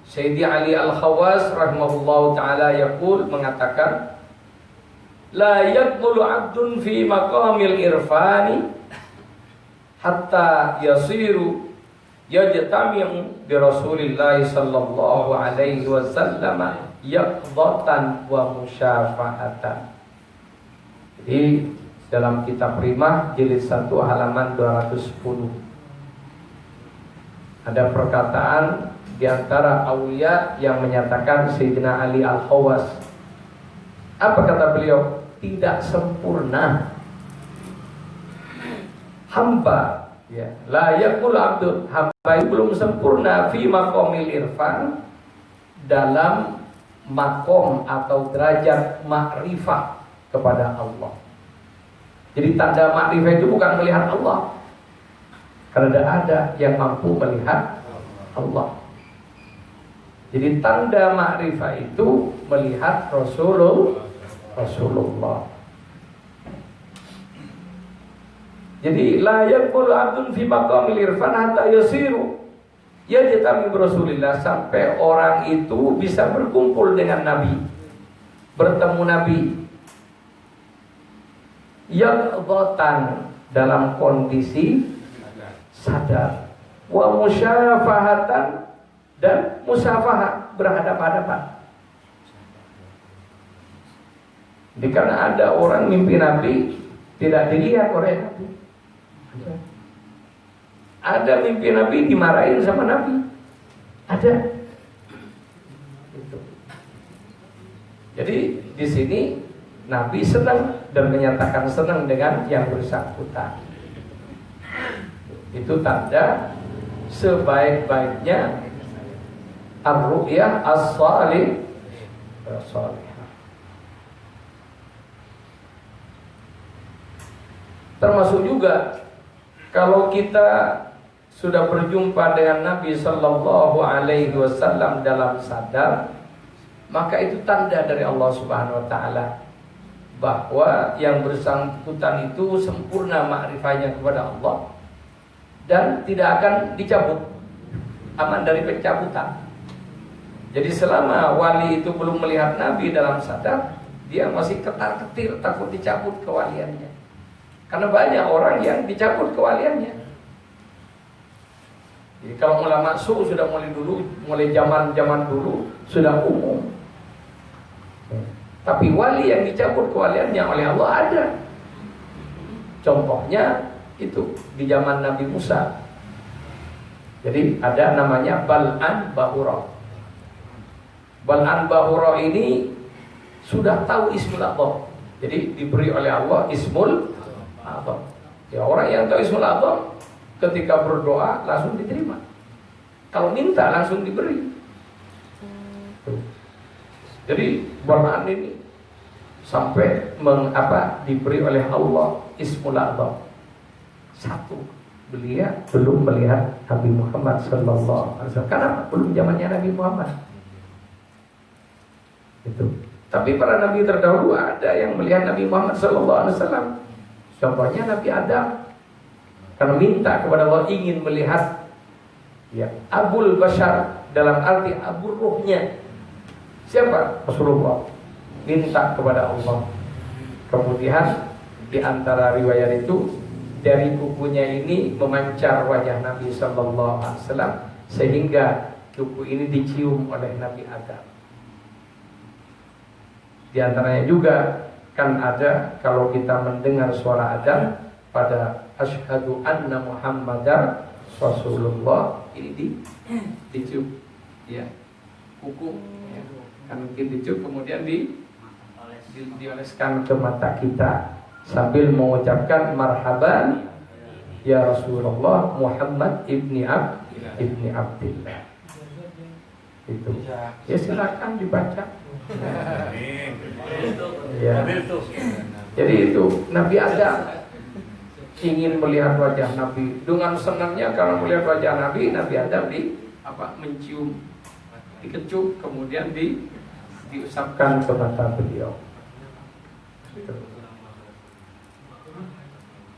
Speaker 1: Sayyidi Ali Al-Khawwas rahimahullahu ta'ala yaqul mengatakan, la yaqbulu 'abdun fi maqamil irfani hatta yasiru yajtami'u bi Rasulillah sallallahu alaihi wasallam yaqdatan wa musyafahatan. Jadi dalam kitab Rimah jilid 1 halaman 210 ada perkataan di antara aulia yang menyatakan Sayyidina Ali Al-Khawwas. Apa kata beliau? Tidak sempurna hamba, ya, la yaqul abdul, hamba itu belum sempurna fi maqamil irfan, dalam makom atau derajat makrifah kepada Allah. Jadi tanda makrifah itu bukan melihat Allah, karena tidak ada yang mampu melihat Allah. Jadi tanda makrifah itu melihat Rasulullah. Jadi la yaqulu 'abdun fi maqamil irfan hatta yasiru yajtami bi Rasulillah, sampai orang itu bisa berkumpul dengan Nabi, bertemu Nabi, yaqdatan, dalam kondisi sadar, wa musyafahatan, dan musafahah, berhadapan-hadapan. Jadi karena ada orang mimpi Nabi tidak dilihat oleh Nabi. Ada mimpi Nabi dimarahin sama Nabi. Ada. Gitu. Jadi di sini Nabi senang dan menyatakan senang dengan yang bersangkutan. Itu tanda sebaik-baiknya ar-ru'yah as-salihah. Termasuk juga kalau kita sudah berjumpa dengan Nabi Sallallahu Alaihi Wasallam dalam sadar, maka itu tanda dari Allah Subhanahu Wa Taala bahwa yang bersangkutan itu sempurna makrifahnya kepada Allah dan tidak akan dicabut, aman dari pencabutan. Jadi selama wali itu belum melihat Nabi dalam sadar, dia masih ketar-ketir takut dicabut kewaliannya. Karena banyak orang yang dicabut kewaliannya. Jadi kalau ulama sudah mulai zaman dulu sudah umum. Tapi wali yang dicabut kewaliannya oleh Allah ada. Contohnya itu di zaman Nabi Musa. Jadi ada namanya Bal'an Bahura. Bal'an Bahura ini sudah tahu Ismul A'zam. Jadi diberi oleh Allah Ismul A'zam. Ya, orang yang tahu Ismul A'zam ketika berdoa langsung diterima. Kalau minta langsung diberi. Jadi Bal'an ini sampai diberi oleh Allah Ismul A'zam. Satu, beliau belum melihat Nabi Muhammad sallallahu alaihi wasallam. Karena belum zamannya Nabi Muhammad. Itu. Tapi para nabi terdahulu ada yang melihat Nabi Muhammad sallallahu alaihi wasallam. Contohnya Nabi Adam. Karena minta kepada Allah ingin melihat Abul Bashar dalam arti Abul Ruhnya. Siapa? Rasulullah. Minta kepada Allah. Kemudian di antara riwayat itu dari kukunya ini memancar wajah Nabi sallallahu alaihi wasallam sehingga kuku ini dicium oleh Nabi Adam. Di antaranya juga kan ada kalau kita mendengar suara adzan pada asyhadu anna Muhammadar Rasulullah ini dicium ya kuku ya. Kan mungkin dicium kemudian dioleskan ke mata kita sambil mengucapkan marhaban ya Rasulullah Muhammad ibni Abdillah. Itu ya silakan dibaca. Ya. Jadi itu Nabi Adam ingin melihat wajah Nabi. Dengan senangnya kalau melihat wajah Nabi Adam mencium, dikecup, kemudian diusapkan ke mata beliau.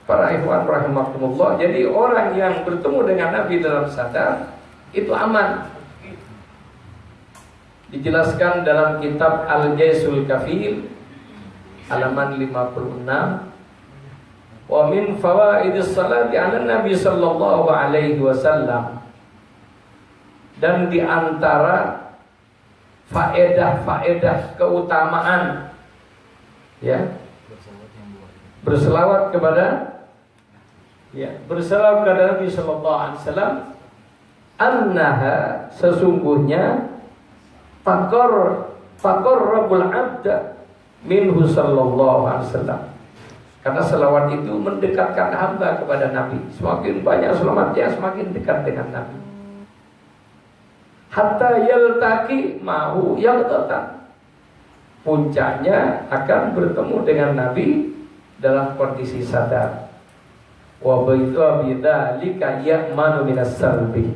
Speaker 1: Para ikhwan rahimakumullah, jadi orang yang bertemu dengan Nabi dalam sadar itu aman. Dijelaskan dalam kitab Al-Jaisul Kafir halaman 56. Wa min fawaidis salati 'ala Nabi sallallahu alaihi wasallam. Dan di antara faedah-faedah keutamaan berselawat kepada Nabi sallallahu alaihi wasallam, annaha sesungguhnya Fakor Rabbul Abda minhu sallallahu alaihi wasallam. Karena selawat itu mendekatkan hamba kepada Nabi. Semakin banyak selamatnya semakin dekat dengan Nabi. Hatta yaltaqi mahu yaltatan. Puncaknya akan bertemu dengan Nabi dalam kondisi sadar. Wa bidzalika ya'manu minas salbi.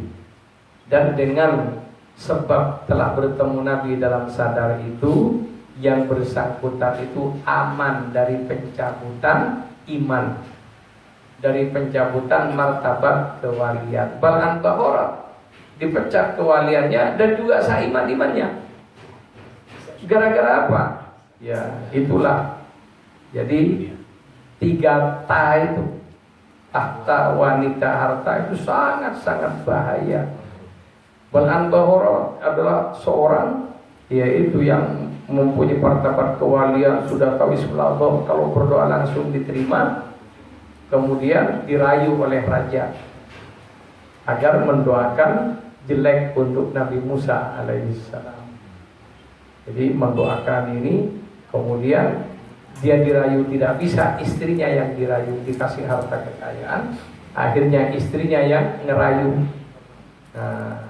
Speaker 1: Dan dengan sebab telah bertemu Nabi dalam sadar itu, yang bersangkutan itu aman dari pencabutan iman, dari pencabutan martabat kewalian. Bal'an Bahora dipecat kewaliannya dan juga sah imannya. Gara-gara apa? Ya itulah. Jadi 3 ta itu, tahta, wanita, harta itu sangat-sangat bahaya. Bal'an Bahora adalah seorang yaitu yang mempunyai martabat kewalian, sudah tahu Ismul A'zam, kalau berdoa langsung diterima, kemudian dirayu oleh raja agar mendoakan jelek untuk Nabi Musa alaihissalam. Jadi mendoakan ini, kemudian dia dirayu tidak bisa, istrinya yang dirayu dikasih harta kekayaan, akhirnya istrinya yang ngerayu. Nah,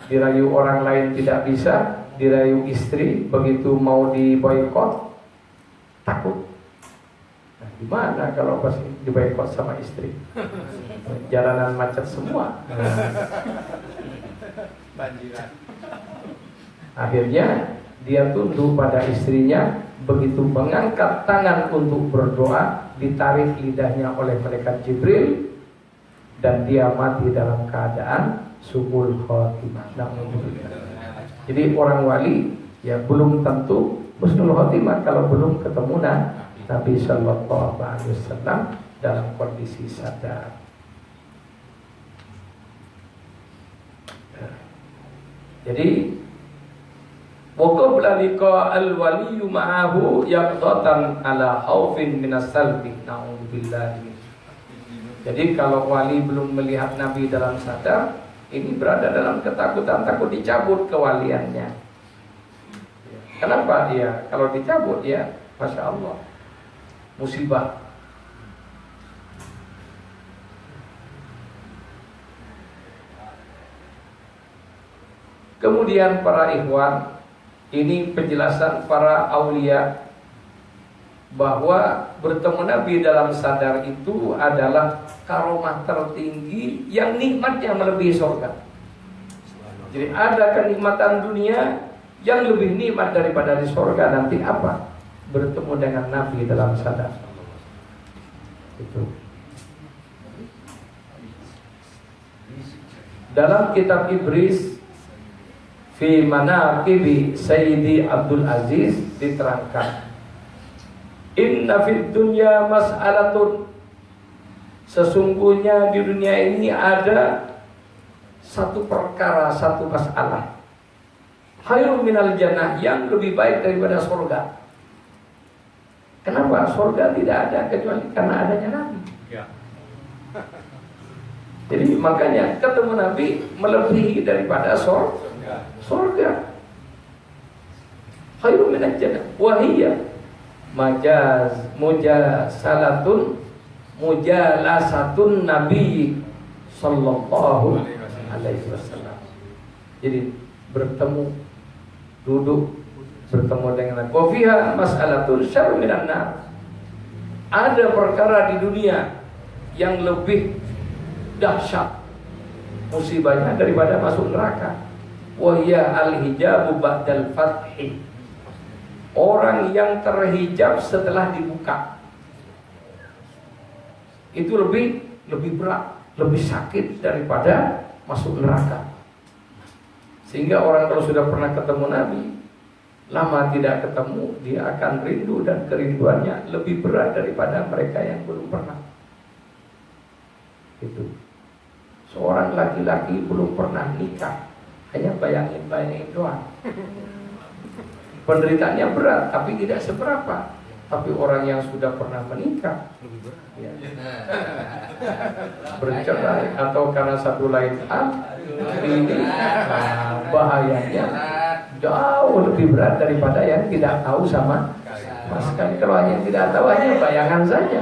Speaker 1: dirayu orang lain tidak bisa, dirayu istri, begitu mau diboikot takut. Nah, gimana kalau pas diboikot sama istri? Jalanan macet semua.
Speaker 2: Banjiran.
Speaker 1: Akhirnya dia tunduk pada istrinya. Begitu mengangkat tangan untuk berdoa, ditarik lidahnya oleh malaikat Jibril, dan dia mati dalam keadaan su'ul khotimah. Jadi orang wali ya belum tentu husnul khotimah kalau belum ketemu Nabi Sallallahu Alaihi Wasallam dalam kondisi sadar. Jadi waqabla liqa al-waliyyu ma'ahu yaqdatan ala khaufin minas salbi. Na'udzubillahi. Jadi kalau wali belum melihat Nabi dalam sadar, ini berada dalam ketakutan, takut dicabut kewaliannya. Kenapa dia? Kalau dicabut ya, Masya Allah, musibah. Kemudian para ikhwan, ini penjelasan para aulia bahwa bertemu Nabi dalam sadar itu adalah karomah tertinggi yang nikmatnya melebihi surga. Jadi ada kenikmatan dunia yang lebih nikmat daripada di surga. Nanti apa? Bertemu dengan Nabi dalam sadar. Itu. Dalam kitab Ibris Fi Manaqibi Sayyidi Abdul Aziz diterangkan, inna fid dunya mas'alatun, sesungguhnya di dunia ini ada satu perkara, satu masalah, khairun minal jannah, yang lebih baik daripada surga. Kenapa? Surga tidak ada kecuali karena adanya Nabi.
Speaker 2: Ya.
Speaker 1: Jadi makanya ketemu Nabi melebihi daripada surga. Khairun minal jannah wa hiya mujalasatun Nabi Sallallahu Alaihi Wasallam. Jadi bertemu, duduk, bertemu dengan Kofiha mas'alatun syarrun minan nar. Ada perkara di dunia yang lebih dahsyat musibahnya daripada masuk neraka. Wa hiya al-hijabu ba'dal fathi. Orang yang terhijab setelah dibuka itu lebih berat, lebih sakit daripada masuk neraka. Sehingga orang kalau sudah pernah ketemu Nabi, lama tidak ketemu, dia akan rindu, dan kerinduannya lebih berat daripada mereka yang belum pernah. Itu. Seorang laki-laki belum pernah nikah, hanya bayangin doang. Penderitaannya berat, tapi tidak seberapa. Tapi orang yang sudah pernah menikah, ya, bercerai atau karena satu lain hal, ini bahayanya jauh lebih berat daripada yang tidak tahu sama sekali. Kalau yang tidak tahu hanya bayangan saja.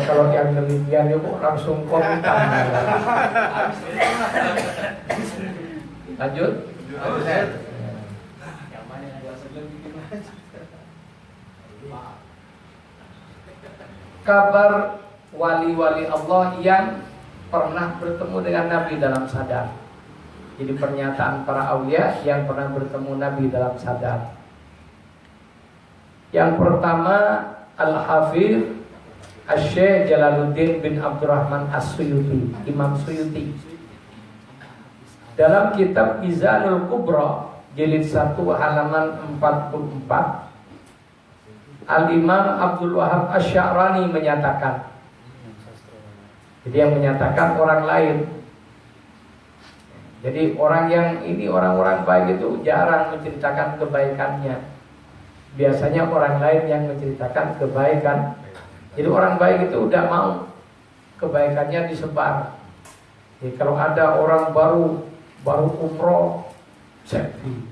Speaker 1: Kalau yang demikian itu langsung kontan. Lanjut. Kabar wali-wali Allah yang pernah bertemu dengan Nabi dalam sadar. Jadi pernyataan para aulia yang pernah bertemu Nabi dalam sadar. Yang pertama, Al-Hafidh Asy-Syaikh Jalaluddin bin Abdurrahman As-Suyuti, Imam Suyuti. Dalam kitab Mizanul Kubra jilid 1 halaman 44, Al-Imam Abdul Wahab Asy-Sya'rani menyatakan, jadi yang menyatakan orang lain. Jadi orang yang ini, orang-orang baik itu jarang menceritakan kebaikannya. Biasanya orang lain yang menceritakan kebaikan. Jadi orang baik itu udah mau kebaikannya disebar. Jadi kalau ada orang baru umroh selfie.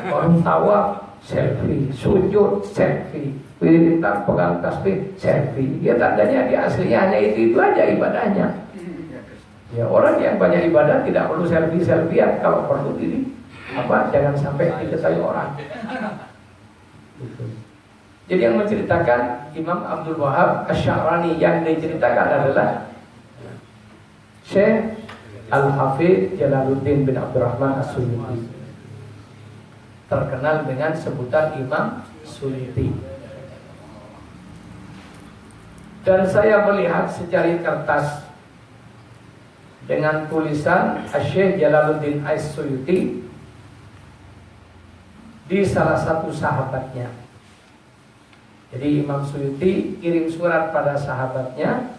Speaker 1: Orang tawaf, selfie. Sujud, selfie. Wiridan pegang tasbih, selfie. Dia tandanya dia aslinya hanya itu aja ibadahnya. Ya, orang yang banyak ibadah tidak perlu selfie-selfiean. Kalau perlu diri jangan sampai diketahui orang. Gitu. Jadi yang menceritakan Imam Abdul Wahab Asy-Sya'rani, yang diceritakan adalah Syekh Al-Hafidz Jalaluddin bin Abdurrahman As-Suyuti, terkenal dengan sebutan Imam Suyuti. Dan saya melihat secari kertas dengan tulisan Syekh Jalaluddin As-Suyuti di salah satu sahabatnya. Jadi Imam Suyuti kirim surat pada sahabatnya,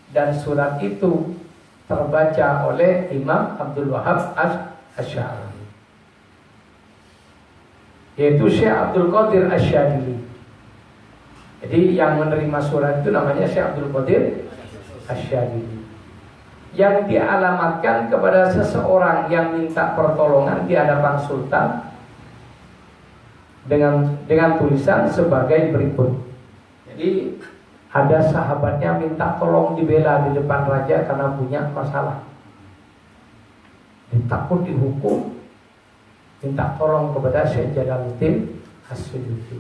Speaker 1: dan surat itu terbaca oleh Imam Abdul Wahab Asy-Sya'rani, yaitu Syekh Abdul Qadir Asy-Syadili. Jadi yang menerima surat itu namanya Syekh Abdul Qadir Asy-Syadili, yang dialamatkan kepada seseorang yang minta pertolongan di hadapan sultan dengan tulisan sebagai berikut. Jadi ada sahabatnya minta tolong dibela di depan raja karena punya masalah, takut dihukum, minta tolong kepada Syekh Jalaluddin As-Suyuti.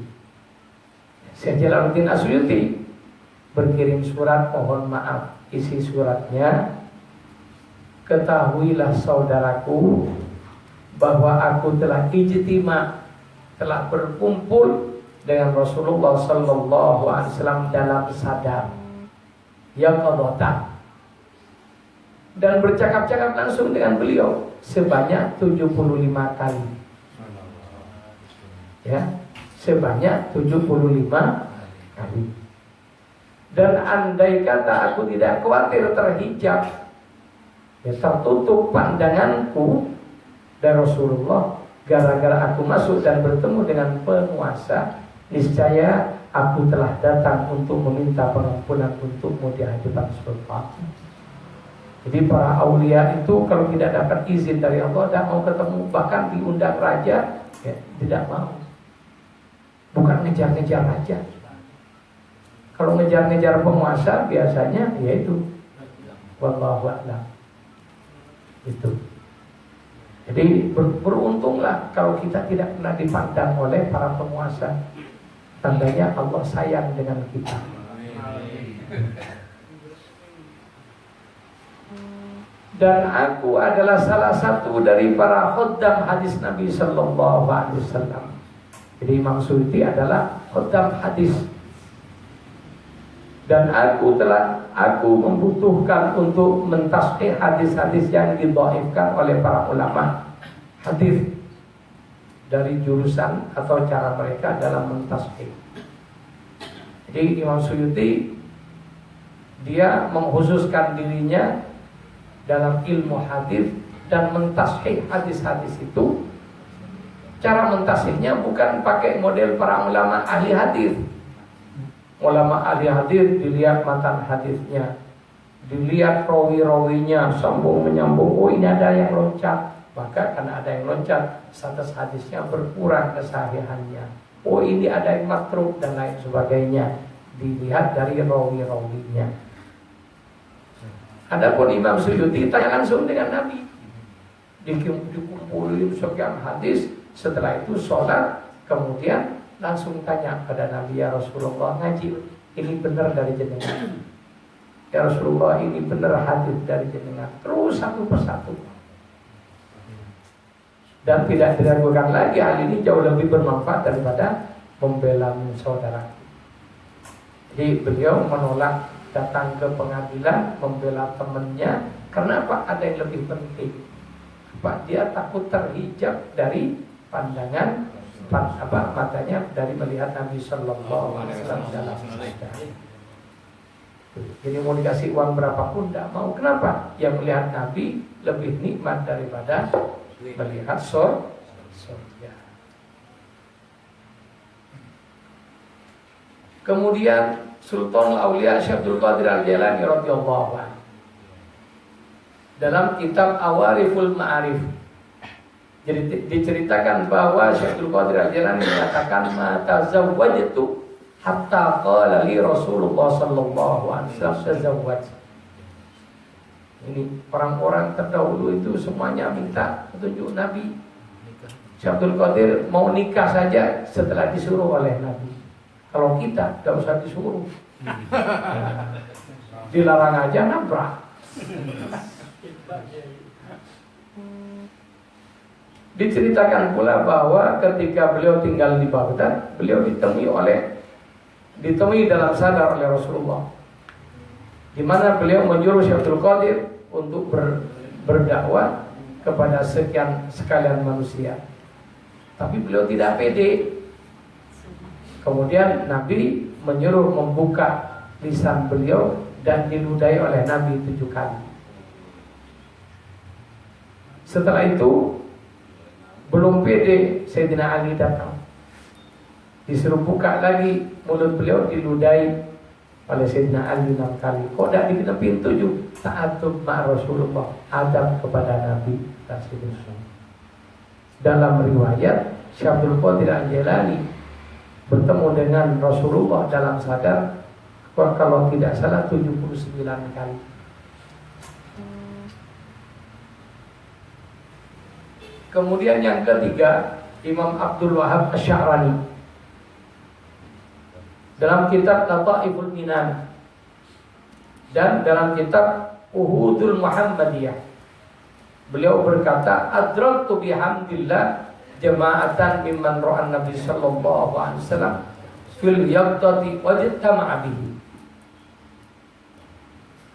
Speaker 1: Syekh Jalaluddin As-Suyuti berkirim surat mohon maaf. Isi suratnya, ketahuilah saudaraku bahwa aku telah ijtima, telah berkumpul dengan Rasulullah sallallahu alaihi wasallam dalam sadar yaqadatan, dan bercakap-cakap langsung dengan beliau sebanyak 75 kali. Ya, sebanyak 75 kali. Dan andai kata aku tidak khawatir terhijab, ya tertutup pandanganku dari Rasulullah, gara-gara aku masuk dan bertemu dengan penguasa, niscaya aku telah datang untuk meminta pengampunan untukmu di hadapan sultan. Jadi para aulia itu kalau tidak dapat izin dari Allah tidak mau ketemu, bahkan diundang raja ya, tidak mau. Bukan ngejar-ngejar raja. Kalau ngejar-ngejar penguasa biasanya yaitu wallahu a'lam. Itu. Jadi beruntunglah kalau kita tidak pernah dipandang oleh para penguasa. Tandanya Allah sayang dengan kita. Dan aku adalah salah satu dari para khuddam hadis Nabi sallallahu alaihi wasallam. Jadi Imam Suyuti adalah khuddam hadis. Dan aku membutuhkan untuk mentasqih hadis-hadis yang didhaifkan oleh para ulama hadis dari jurusan atau cara mereka dalam mentasqih. Jadi Imam Suyuti dia mengkhususkan dirinya dalam ilmu hadis dan mentasqih hadis-hadis itu. Cara mentasqihnya bukan pakai model para ulama ahli hadis. Ulama ahli hadis dilihat matan hadisnya, dilihat rawi-rawinya, sambung menyambung. Oh ini ada yang loncat, maka karena ada yang loncat, status hadisnya berkurang kesahihannya. Oh ini ada yang matruk dan lain sebagainya. Dilihat dari rawi-rawinya. Adapun Imam Suyuti tanya langsung dengan Nabi, dikumpulin sekian hadis. Setelah itu sholat, kemudian langsung tanya pada Nabi, ya Rasulullah, ngaji ini benar dari jenengan? Ya Rasulullah, ini benar hadis dari jenengan? Terus satu persatu. Dan tidak diragukan lagi, hal ini jauh lebih bermanfaat daripada membela saudara. Jadi beliau menolak datang ke pengadilan membela temannya. Kenapa? Ada yang lebih penting. Pak, dia takut terhijab dari pandangan matanya dari melihat Nabi Sallallahu Alaihi Wasallam dalam surga. Jadi mau dikasih uang berapapun tidak mau. Kenapa? Yang melihat Nabi lebih nikmat daripada melihat surga. Kemudian Sultan Aulia Syekh Abdul Qadir Al-Jailani radhiyallahu anhu dalam kitab Awariful Ma'arif Jadi diceritakan bahwa Syekh Abdul Qadir Al-Jilani mengatakan mata zawwajtu hatta qala li Rasulullah sallallahu alaihi wasallam tazawwaj. Ini orang-orang terdahulu itu semuanya minta petunjuk Nabi. Syekh Abdul Qadir mau nikah saja setelah disuruh oleh Nabi. Kalau kita tidak usah disuruh, dilarang aja nabrak. Diceritakan pula bahwa ketika beliau tinggal di Baghdad, beliau ditemui dalam sadar oleh Rasulullah, di mana beliau menyuruh Syekh Abdul Qadir untuk berdakwah kepada sekalian manusia. Tapi beliau tidak pede. Kemudian Nabi menyuruh membuka lisan beliau dan diludahi oleh Nabi 7 kali. Setelah itu belum pede, Sayyidina Ali datang, disuruh buka lagi mulut beliau, diludahi oleh Sayyidina Ali 6 kali. Kok tidak dikenepin 7? Ta'atub ma' Rasulullah, adab kepada Nabi Rasulullah. Dalam riwayat, Syekh Abdul Qadir Al-Jilani bertemu dengan Rasulullah dalam sadar, kalau tidak salah 79 kali. Kemudian yang ketiga, Imam Abdul Wahab Asy-Sya'rani dalam kitab Lataiful Minan dan dalam kitab Uhudul Muhammadiyah, beliau berkata, adraktu bihamdillah jama'atan mimman ra'an Nabi sallallahu alaihi wasallam fil yaqtati wajtama'a bihi.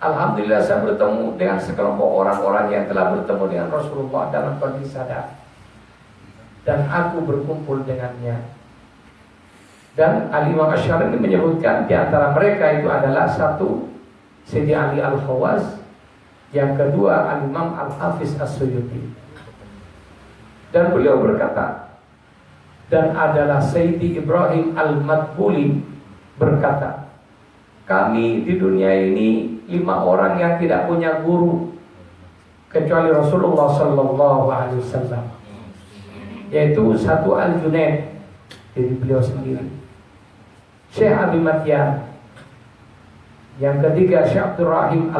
Speaker 1: Alhamdulillah, saya bertemu dengan sekelompok orang-orang yang telah bertemu dengan Rasulullah dalam kondisi sadar, dan aku berkumpul dengannya. Dan Al-Imam Asy-Sya'rani menyebutkan di antara mereka itu adalah satu, Sayyidi Ali Al-Khawaz, yang kedua Al-Imam Al-Hafiz As-Suyuti. Dan beliau berkata, dan adalah Sayyidi Ibrahim Al-Madbuli berkata, kami di dunia ini 5 orang yang tidak punya guru kecuali Rasulullah sallallahu alaihi wasallam, yaitu satu Al-Junaid, jadi beliau sendiri, Syekh Abi Madyan, yang ketiga Syekh Abdul Rahim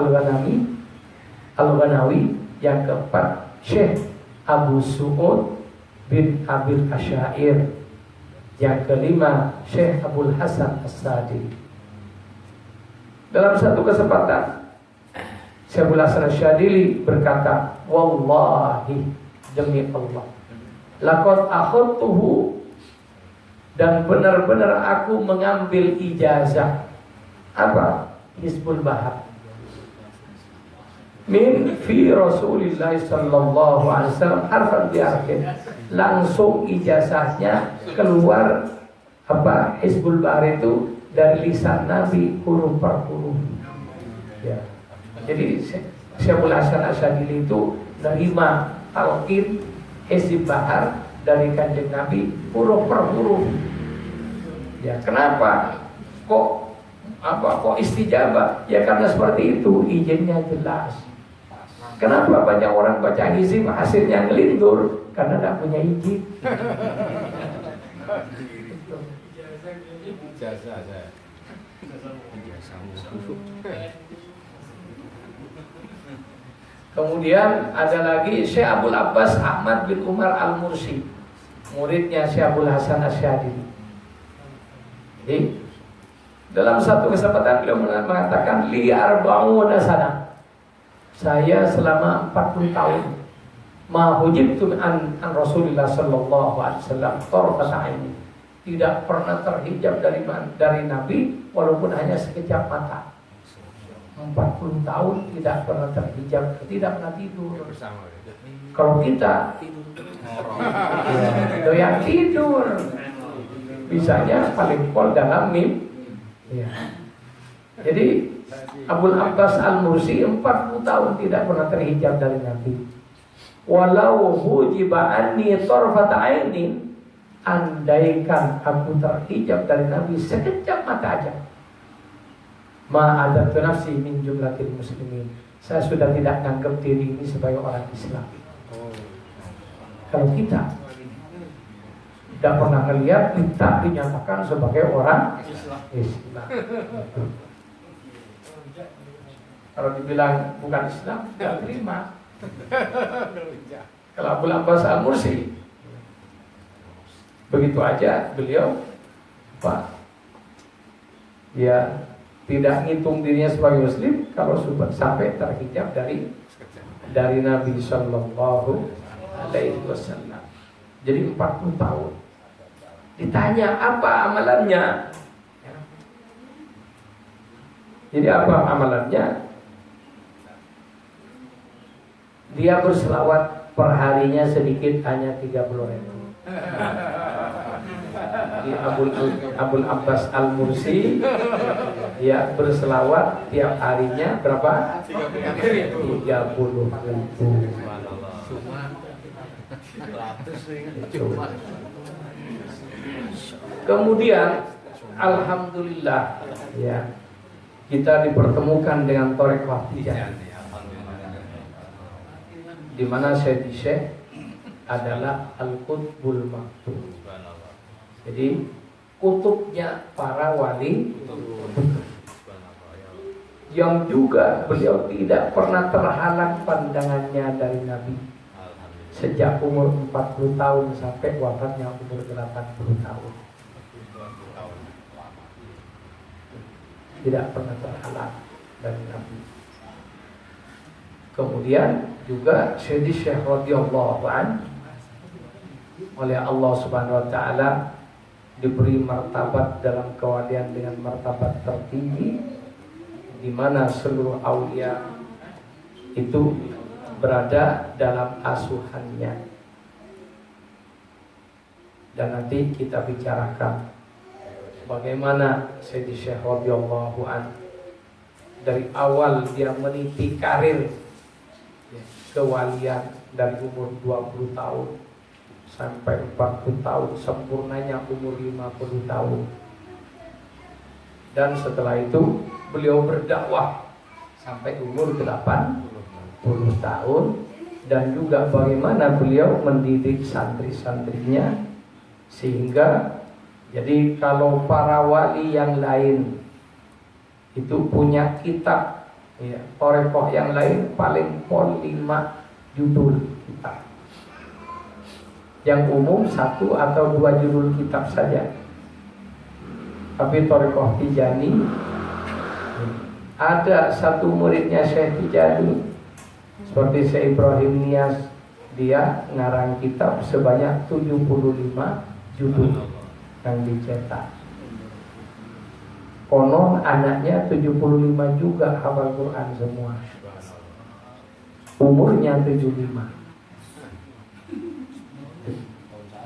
Speaker 1: Al-Ghanawi, yang keempat Syekh Abu Su'ud bin Abil Asyair, yang kelima Syekh Abdul Hasan As-Sadi. Dalam satu kesempatan Syekh Abdul Hasan Asy-Syadili berkata, wallahi, demi Allah, laqad akhadtuhu, dan benar-benar aku mengambil ijazah apa? Hizbul Bahar min fi Rasulillah sallallahu alaihi wasallam harfan biharfin, langsung ijazahnya keluar apa? Hizbul Bahar itu dari lisan Nabi huruf per huruf. Ya. Jadi Syekh Abdul Hasan Asy-Syadili itu nerima talqin Hizbul Bahar dari Kanjeng Nabi huruf per huruf. Ya, kenapa? Kok istijabah? Ya karena seperti itu, izinnya jelas. Kenapa banyak orang baca hizib hasilnya ngelindur? Karena tidak punya izin. Kemudian ada lagi Syekh Abdul Abbas Ahmad bin Umar Al-Mursi, muridnya Syekh Abdul Hasan Asy-Syadili. Jadi dalam satu kesempatan beliau mengatakan, li arba'una sana, saya selama 40 tahun ma hujibtu an Rasulillah sallallahu alaihi wasallam tarfata aini, tidak pernah terhijab dari Nabi walaupun hanya sekejap mata. 40 tahun tidak pernah terhijab, tidak pernah tidur. Kalau kita doyan tidur, bisanya paling pol dalam mimpi. Ya. Jadi Abdul Abbas Al-Mursi 40 tahun tidak pernah terhijab dari Nabi. Walau hujiba anni tarfata ainin, andaikan aku terhijab dari Nabi sekejap mata aja, ma'adatu nafsi min jumlatil muslimin, saya sudah tidak menganggap diri ini sebagai orang Islam. Kalau kita tidak pernah melihat, kita dinyatakan sebagai orang Islam. Kalau dibilang bukan Islam, tidak terima. Kalau Abul Abbas Al-Mursi, begitu aja beliau Pak, ya tidak ngitung dirinya sebagai Muslim kalau sudah sampai terhijab dari Nabi Sallallahu Alaihi Wasallam. Jadi 40 tahun. Ditanya apa amalannya? Jadi apa amalannya? Dia berselawat perharinya sedikit hanya 30.000. Di Abul Abbas Al-Mursi, dia berselawat tiap harinya berapa? 30.000. Kemudian alhamdulillah ya, kita dipertemukan dengan Thariqah Tijaniyah, di mana Syekh adalah Al-Qutbul Maktub. Jadi kutubnya para wali, yang juga beliau tidak pernah terhalang pandangannya dari Nabi sejak umur 40 tahun sampai wafatnya umur 80 tahun. Tidak pernah terhalang dari Nabi. Kemudian juga Syekh radhiyallahu anhu oleh Allah Subhanahu wa taala diberi martabat dalam kewalian dengan martabat tertinggi, di mana seluruh aulia itu berada dalam asuhannya. Dan nanti kita bicarakan bagaimana Sayyidi Syekh radhiyallahu anhu dari awal dia meniti karir kewalian dari umur 20 tahun sampai 40 tahun, sempurnanya umur 50 tahun. Dan setelah itu beliau berdakwah sampai umur 80 tahun, dan juga bagaimana beliau mendidik santri-santrinya, sehingga jadi kalau para wali yang lain itu punya kitab ya, Thariqah yang lain paling pol 5 judul kitab, yang umum 1 atau 2 judul kitab saja. Tapi Thariqah Tijani ada satu muridnya Syekh Tijani seperti Syekh Ibrahim Nias, dia ngarang kitab sebanyak 75 judul yang dicetak. Konon anaknya 75 juga hafal Quran semua. Umurnya 75.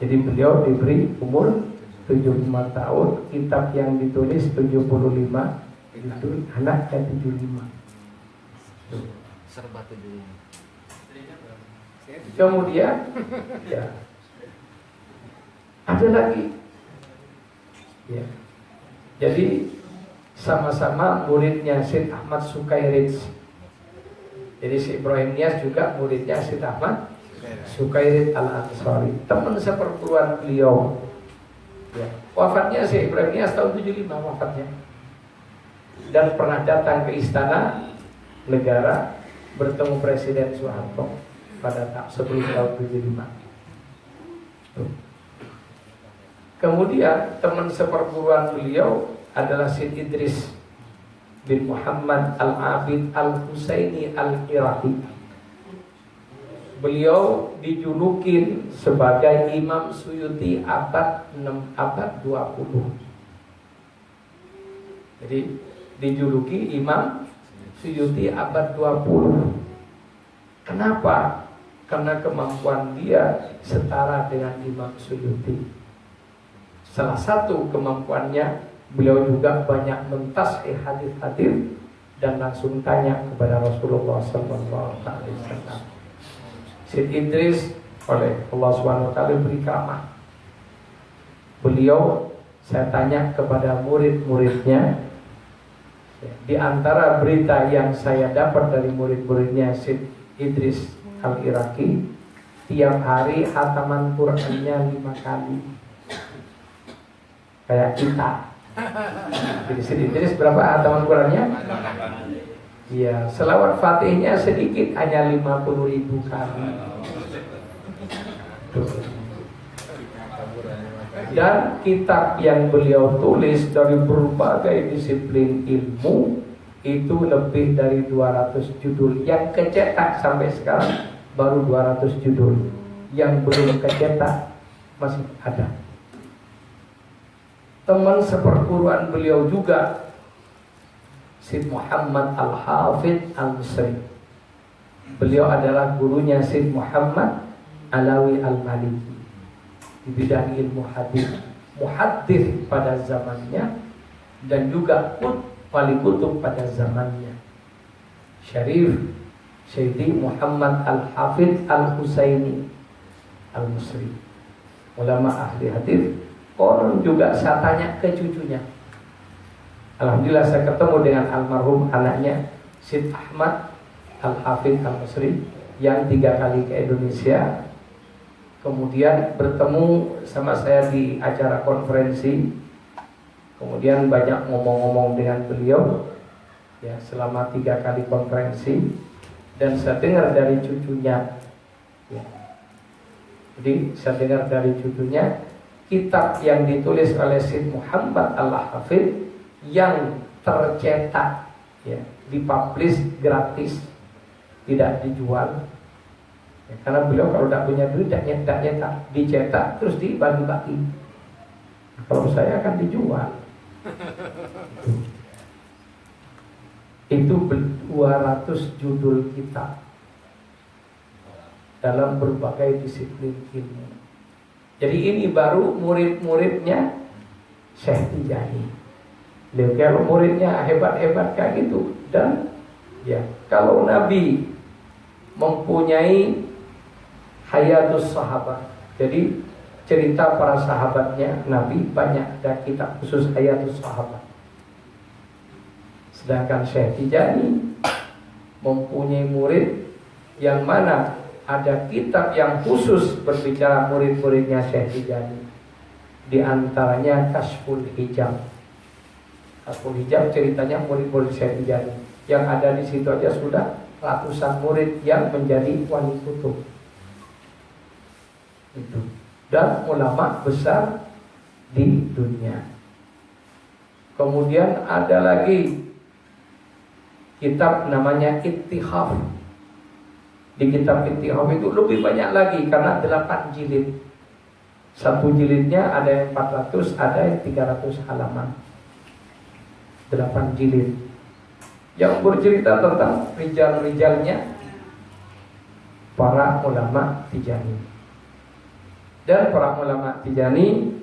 Speaker 1: Jadi beliau diberi umur 75 tahun, kitab yang ditulis 75, itu anaknya 75.
Speaker 4: Serba 75.
Speaker 1: Kemudian ya, ada lagi ya. Jadi sama-sama muridnya Syekh Ahmad Sukairit. Jadi Syekh Ibrahim Nias juga muridnya Syekh Ahmad Sukairit Al-Ansari, teman seperguruan beliau ya. Wafatnya Syekh Ibrahim Nias tahun 75 wafatnya, dan pernah datang ke istana negara bertemu Presiden Soeharto pada sebelum tahun 75. Kemudian teman seperguruan beliau adalah Syed Idris bin Muhammad Al-Abid Al-Husaini Al-Iraqi. Beliau dijulukin sebagai Imam Suyuti abad 20. Jadi dijuluki Imam Suyuti abad 20. Kenapa? Karena kemampuan dia setara dengan Imam Suyuti. Salah satu kemampuannya, beliau juga banyak mentashih hadis-hadis dan langsung tanya kepada Rasulullah SAW. Syed Idris oleh Allah SWT beri karamah. Beliau, saya tanya kepada murid-muridnya, di antara berita yang saya dapat dari murid-muridnya Syed Idris Al-Iraqi, tiap hari hataman Qur'annya 5 kali. Kayak kita. Jadi sedikit berapa hataman Qur'annya? Iya, selawat Fatihnya sedikit hanya 50.000 kali. Dan kitab yang beliau tulis dari berbagai disiplin ilmu itu lebih dari 200 judul. Yang kecetak sampai sekarang baru 200 judul. Yang belum kecetak masih ada. Teman seperguruan beliau juga Syed Muhammad Al-Hafidh Al-Misri. Beliau adalah gurunya Syed Muhammad Alawi Al-Maliki di bidang ilmu hadis, muhaddits pada zamannya dan juga wali kutub pada zamannya. Syarif Syedi Muhammad Al-Hafidh Al-Husaini Al-Misri, ulama ahli hadis. Orang juga saya tanya ke cucunya. Alhamdulillah saya ketemu dengan almarhum anaknya Syed Ahmad Al-Hafidh Al-Misri yang 3 kali ke Indonesia. Kemudian bertemu sama saya di acara konferensi. Kemudian banyak ngomong-ngomong dengan beliau ya selama 3 kali konferensi. Dan saya dengar dari cucunya ya. Jadi saya dengar dari cucunya kitab yang ditulis oleh Syed Muhammad Al-Hafidh yang tercetak ya, dipublish gratis, tidak dijual ya, karena beliau kalau tidak punya duit tidak nyetak, dicetak terus dibagi-bagi. Kalau saya akan dijual. Itu 200 judul kitab dalam berbagai disiplin ilmu. Jadi ini baru murid-muridnya Syekh Tijani. Kalau muridnya hebat-hebat kayak gitu. Dan ya kalau Nabi mempunyai hayatus sahabat, jadi cerita para sahabatnya Nabi banyak, ada kitab khusus hayatus sahabat. Sedangkan Syekh Tijani mempunyai murid yang mana ada kitab yang khusus berbicara murid-muridnya Syekh Tijani. Di antaranya Kashful Hijab. Kashful Hijab ceritanya murid-murid Syekh Tijani. Yang ada di situ aja sudah ratusan murid yang menjadi wali kutub. Itu. Dan ulama besar di dunia. Kemudian ada lagi kitab namanya Ittihaf. Di kitab Ittihaf itu lebih banyak lagi karena 8 jilid. Satu jilidnya ada yang 400, ada yang 300 halaman. 8 jilid yang bercerita tentang rijal-rijalnya para ulama Tijani. Dan para ulama Tijani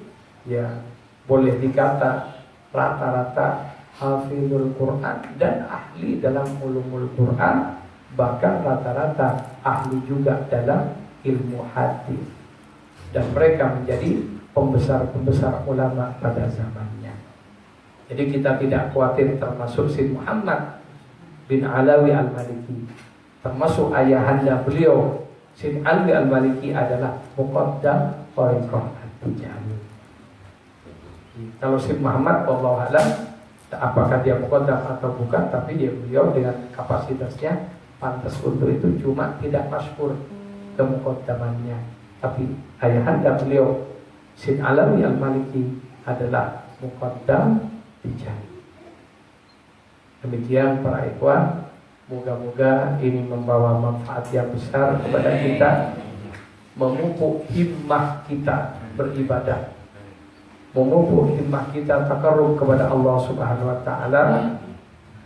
Speaker 1: ya boleh dikata rata-rata hafizul Quran dan ahli dalam ulumul Quran, bahkan rata-rata ahli juga dalam ilmu hadis, dan mereka menjadi pembesar-pembesar ulama pada zamannya. Jadi kita tidak khawatir, termasuk Syed Muhammad bin Alawi Al-Maliki, termasuk ayahanda beliau Syed Alawi Al-Maliki adalah muqaddam Thariqah At-Tijani. Kalau Syed Muhammad wallahu a'lam apakah dia muqaddam atau bukan, tapi beliau dengan kapasitasnya pantas untuk itu, cuma tidak masyhur kemuqaddamannya. Tapi ayahanda beliau Syed Alawi Al-Maliki adalah muqaddam Tijani. Demikian para ikhwan, moga-moga ini membawa manfaat yang besar kepada kita, memupuk himmah kita beribadah, memupuk himmah kita takarrub kepada Allah Subhanahu wa taala.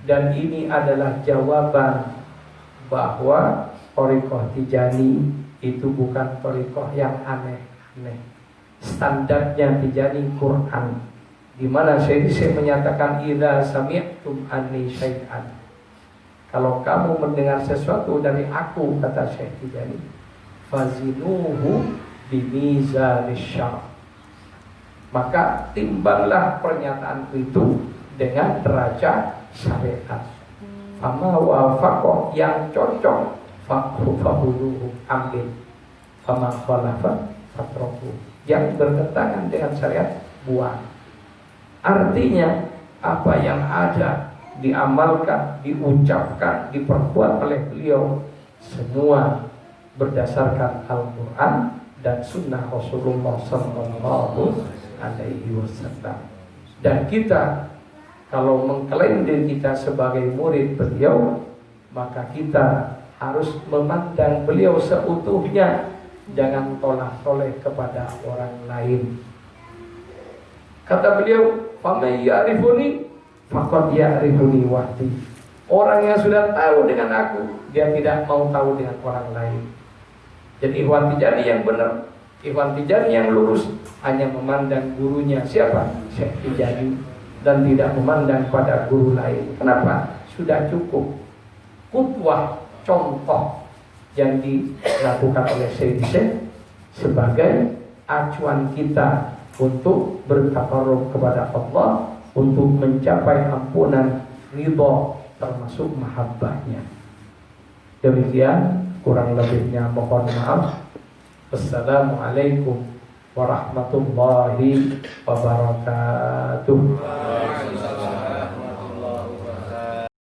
Speaker 1: Dan ini adalah jawaban bahwa thariqah Tijani itu bukan thariqah yang aneh-aneh. Standarnya Tijani Quran, di mana Syekh menyatakan idza sami'tum anni syai'an, kalau kamu mendengar sesuatu dari aku, kata Syekh Tijani, fazinuhu bimizanish syar', maka timbanglah pernyataan itu dengan derajat syariat. Fama wafaqah, yang cocok, fakhudhuhu, ambil. fama khalafa fatraku. Yang bertentangan dengan syariat buang. Artinya apa yang ada diamalkan, diucapkan, diperbuat oleh beliau semua berdasarkan Al-Quran dan Sunnah Rasulullah Sallallahu Alaihi Wasallam. Dan kita kalau mengklaim diri kita sebagai murid beliau, maka kita harus memandang beliau seutuhnya, jangan tolak-toleh kepada orang lain. Kata beliau, "Faman ya'rifuni faqad ya'rifuni wahdi." Orang yang sudah tahu dengan aku, dia tidak mau tahu dengan orang lain. Jadi Ikhwan Tijani yang benar, Ikhwan Tijani yang lurus hanya memandang gurunya siapa? Syekh Tijani, dan tidak memandang pada guru lain. Kenapa? Sudah cukup qudwah, contoh yang dilakukan oleh Syekh sebagai acuan kita untuk bertakarrub kepada Allah, untuk mencapai ampunan, ridha, termasuk mahabbahnya. Demikian, kurang lebihnya mohon maaf. Wassalamualaikum warahmatullahi wabarakatuh.